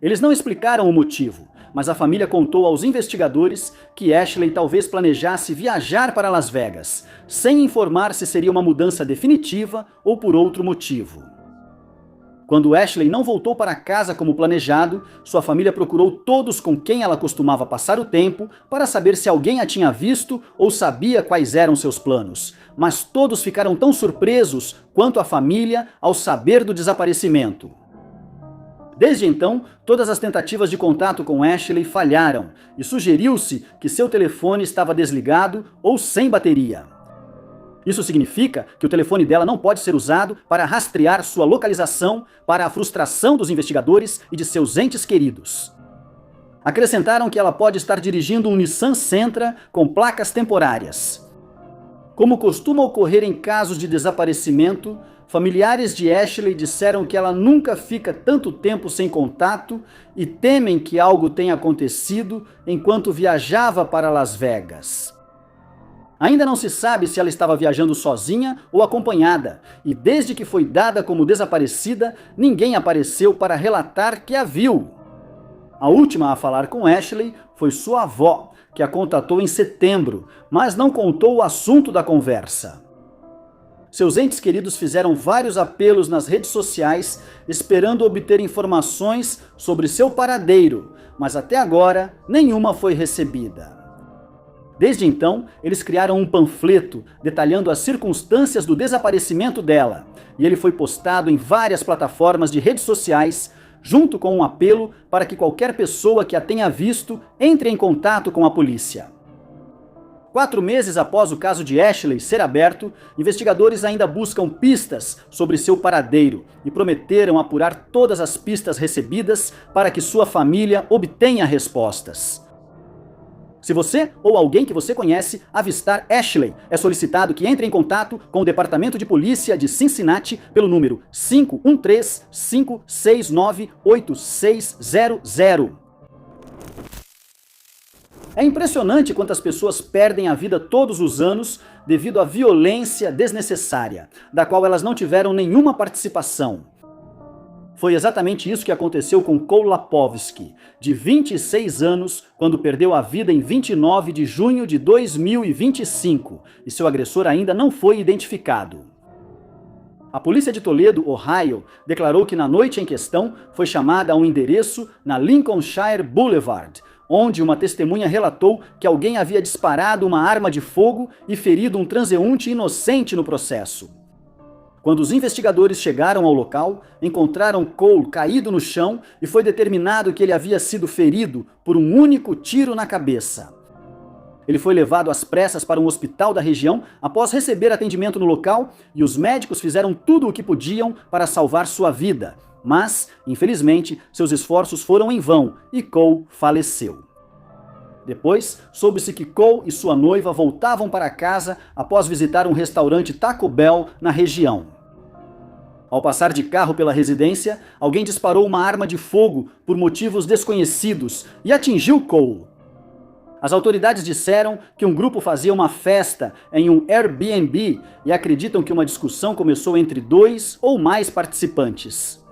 Eles não explicaram o motivo, mas a família contou aos investigadores que Ashley talvez planejasse viajar para Las Vegas, sem informar se seria uma mudança definitiva ou por outro motivo. Quando Ashley não voltou para casa como planejado, sua família procurou todos com quem ela costumava passar o tempo para saber se alguém a tinha visto ou sabia quais eram seus planos, mas todos ficaram tão surpresos quanto a família ao saber do desaparecimento. Desde então, todas as tentativas de contato com Ashley falharam e sugeriu-se que seu telefone estava desligado ou sem bateria. Isso significa que o telefone dela não pode ser usado para rastrear sua localização, para a frustração dos investigadores e de seus entes queridos. Acrescentaram que ela pode estar dirigindo um Nissan Sentra com placas temporárias. Como costuma ocorrer em casos de desaparecimento, familiares de Ashley disseram que ela nunca fica tanto tempo sem contato e temem que algo tenha acontecido enquanto viajava para Las Vegas. Ainda não se sabe se ela estava viajando sozinha ou acompanhada, e desde que foi dada como desaparecida, ninguém apareceu para relatar que a viu. A última a falar com Ashley foi sua avó, que a contatou em setembro, mas não contou o assunto da conversa. Seus entes queridos fizeram vários apelos nas redes sociais, esperando obter informações sobre seu paradeiro, mas até agora nenhuma foi recebida. Desde então, eles criaram um panfleto detalhando as circunstâncias do desaparecimento dela, e ele foi postado em várias plataformas de redes sociais, junto com um apelo para que qualquer pessoa que a tenha visto entre em contato com a polícia. 4 meses após o caso de Ashley ser aberto, investigadores ainda buscam pistas sobre seu paradeiro e prometeram apurar todas as pistas recebidas para que sua família obtenha respostas. Se você ou alguém que você conhece avistar Ashley, é solicitado que entre em contato com o Departamento de Polícia de Cincinnati pelo número 513-569-8600. É impressionante quantas pessoas perdem a vida todos os anos devido à violência desnecessária, da qual elas não tiveram nenhuma participação. Foi exatamente isso que aconteceu com Cole Lapovsky, de 26 anos, quando perdeu a vida em 29 de junho de 2025, e seu agressor ainda não foi identificado. A polícia de Toledo, Ohio, declarou que na noite em questão foi chamada a um endereço na Lincolnshire Boulevard, onde uma testemunha relatou que alguém havia disparado uma arma de fogo e ferido um transeunte inocente no processo. Quando os investigadores chegaram ao local, encontraram Cole caído no chão e foi determinado que ele havia sido ferido por um único tiro na cabeça. Ele foi levado às pressas para um hospital da região após receber atendimento no local e os médicos fizeram tudo o que podiam para salvar sua vida. Mas, infelizmente, seus esforços foram em vão e Cole faleceu. Depois, soube-se que Cole e sua noiva voltavam para casa após visitar um restaurante Taco Bell na região. Ao passar de carro pela residência, alguém disparou uma arma de fogo por motivos desconhecidos e atingiu Cole. As autoridades disseram que um grupo fazia uma festa em um Airbnb e acreditam que uma discussão começou entre 2 ou mais participantes.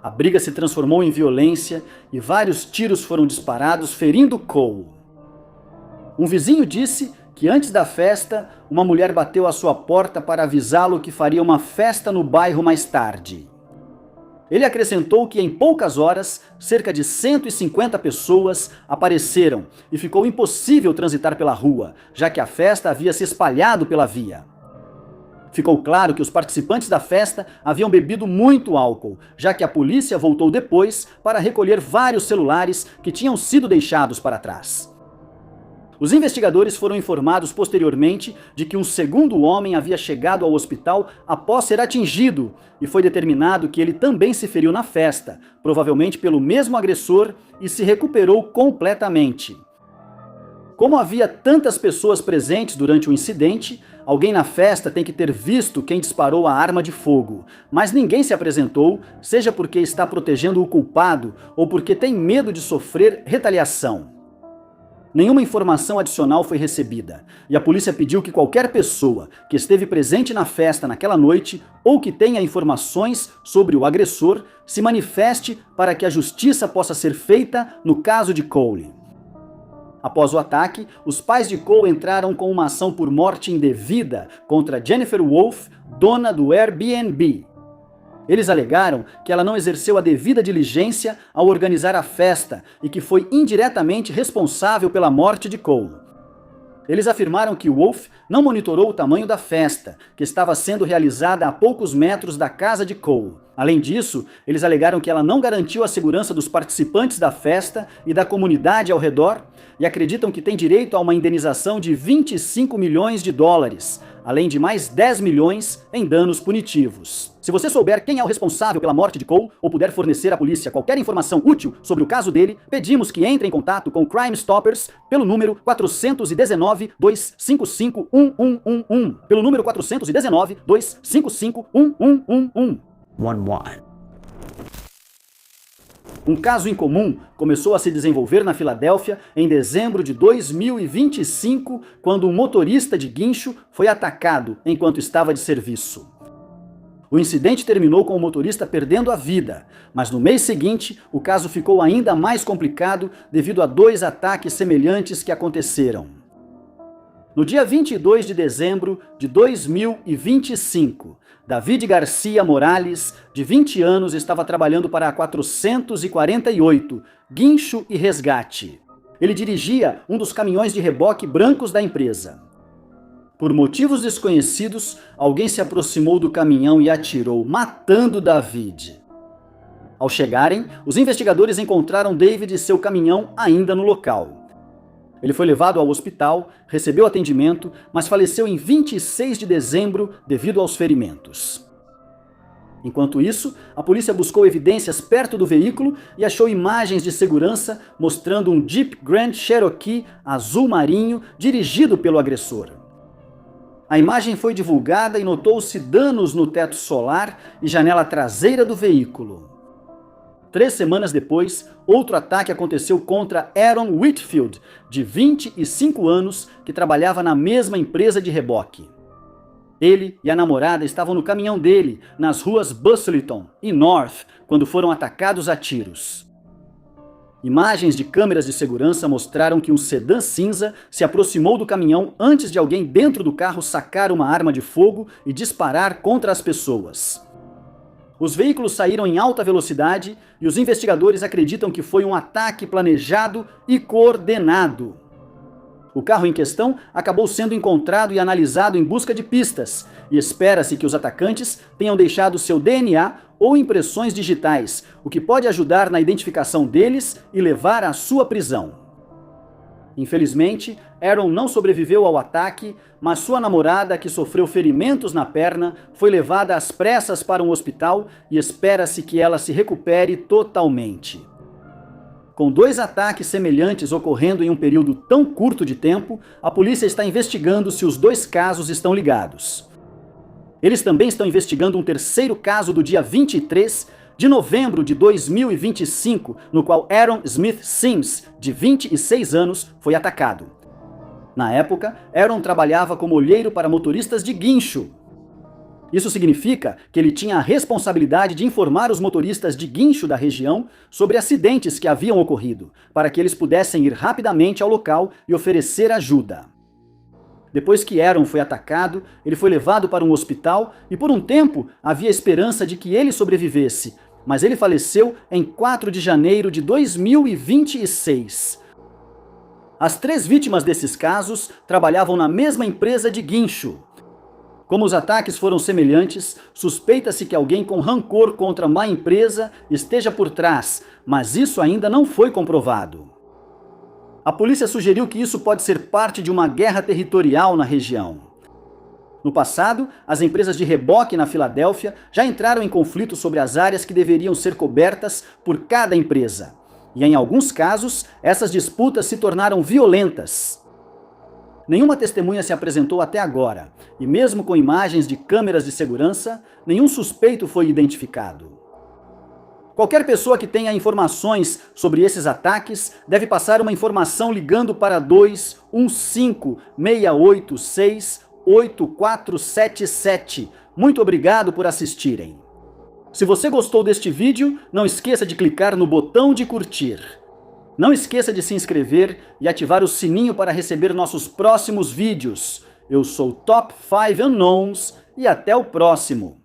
A briga se transformou em violência e vários tiros foram disparados, ferindo Cole. Um vizinho disse que antes da festa, uma mulher bateu à sua porta para avisá-lo que faria uma festa no bairro mais tarde. Ele acrescentou que em poucas horas, cerca de 150 pessoas apareceram e ficou impossível transitar pela rua, já que a festa havia se espalhado pela via. Ficou claro que os participantes da festa haviam bebido muito álcool, já que a polícia voltou depois para recolher vários celulares que tinham sido deixados para trás. Os investigadores foram informados posteriormente de que um segundo homem havia chegado ao hospital após ser atingido e foi determinado que ele também se feriu na festa, provavelmente pelo mesmo agressor, e se recuperou completamente. Como havia tantas pessoas presentes durante o incidente, alguém na festa tem que ter visto quem disparou a arma de fogo, mas ninguém se apresentou, seja porque está protegendo o culpado ou porque tem medo de sofrer retaliação. Nenhuma informação adicional foi recebida, e a polícia pediu que qualquer pessoa que esteve presente na festa naquela noite ou que tenha informações sobre o agressor se manifeste para que a justiça possa ser feita no caso de Cole. Após o ataque, os pais de Cole entraram com uma ação por morte indevida contra Jennifer Wolfe, dona do Airbnb. Eles alegaram que ela não exerceu a devida diligência ao organizar a festa e que foi indiretamente responsável pela morte de Cole. Eles afirmaram que Wolfe não monitorou o tamanho da festa, que estava sendo realizada a poucos metros da casa de Cole. Além disso, eles alegaram que ela não garantiu a segurança dos participantes da festa e da comunidade ao redor e acreditam que tem direito a uma indenização de 25 milhões de dólares, além de mais 10 milhões em danos punitivos. Se você souber quem é o responsável pela morte de Cole ou puder fornecer à polícia qualquer informação útil sobre o caso dele, pedimos que entre em contato com Crime Stoppers pelo número 419-255-1111. Pelo número 419-255-1111. 11. Um caso incomum começou a se desenvolver na Filadélfia em dezembro de 2025, quando um motorista de guincho foi atacado enquanto estava de serviço. O incidente terminou com o motorista perdendo a vida, mas no mês seguinte o caso ficou ainda mais complicado devido a 2 ataques semelhantes que aconteceram. No dia 22 de dezembro de 2025, David Garcia Morales, de 20 anos, estava trabalhando para a 448, Guincho e Resgate. Ele dirigia um dos caminhões de reboque brancos da empresa. Por motivos desconhecidos, alguém se aproximou do caminhão e atirou, matando David. Ao chegarem, os investigadores encontraram David e seu caminhão ainda no local. Ele foi levado ao hospital, recebeu atendimento, mas faleceu em 26 de dezembro devido aos ferimentos. Enquanto isso, a polícia buscou evidências perto do veículo e achou imagens de segurança mostrando um Jeep Grand Cherokee azul marinho dirigido pelo agressor. A imagem foi divulgada e notou-se danos no teto solar e janela traseira do veículo. 3 semanas depois, outro ataque aconteceu contra Aaron Whitfield, de 25 anos, que trabalhava na mesma empresa de reboque. Ele e a namorada estavam no caminhão dele, nas ruas Busselton e North, quando foram atacados a tiros. Imagens de câmeras de segurança mostraram que um sedã cinza se aproximou do caminhão antes de alguém dentro do carro sacar uma arma de fogo e disparar contra as pessoas. Os veículos saíram em alta velocidade e os investigadores acreditam que foi um ataque planejado e coordenado. O carro em questão acabou sendo encontrado e analisado em busca de pistas, e espera-se que os atacantes tenham deixado seu DNA ou impressões digitais, o que pode ajudar na identificação deles e levar à sua prisão. Infelizmente, Aaron não sobreviveu ao ataque, mas sua namorada, que sofreu ferimentos na perna, foi levada às pressas para um hospital e espera-se que ela se recupere totalmente. Com 2 ataques semelhantes ocorrendo em um período tão curto de tempo, a polícia está investigando se os 2 casos estão ligados. Eles também estão investigando um terceiro caso do dia 23 de novembro de 2025, no qual Aaron Smith Sims, de 26 anos, foi atacado. Na época, Aaron trabalhava como olheiro para motoristas de guincho. Isso significa que ele tinha a responsabilidade de informar os motoristas de guincho da região sobre acidentes que haviam ocorrido, para que eles pudessem ir rapidamente ao local e oferecer ajuda. Depois que Aaron foi atacado, ele foi levado para um hospital e por um tempo havia esperança de que ele sobrevivesse, mas ele faleceu em 4 de janeiro de 2026. As 3 vítimas desses casos trabalhavam na mesma empresa de guincho. Como os ataques foram semelhantes, suspeita-se que alguém com rancor contra uma empresa esteja por trás, mas isso ainda não foi comprovado. A polícia sugeriu que isso pode ser parte de uma guerra territorial na região. No passado, as empresas de reboque na Filadélfia já entraram em conflito sobre as áreas que deveriam ser cobertas por cada empresa. E em alguns casos, essas disputas se tornaram violentas. Nenhuma testemunha se apresentou até agora, e mesmo com imagens de câmeras de segurança, nenhum suspeito foi identificado. Qualquer pessoa que tenha informações sobre esses ataques deve passar uma informação ligando para 215-686-8477. Muito obrigado por assistirem. Se você gostou deste vídeo, não esqueça de clicar no botão de curtir. Não esqueça de se inscrever e ativar o sininho para receber nossos próximos vídeos. Eu sou Top 5 Unknowns e até o próximo!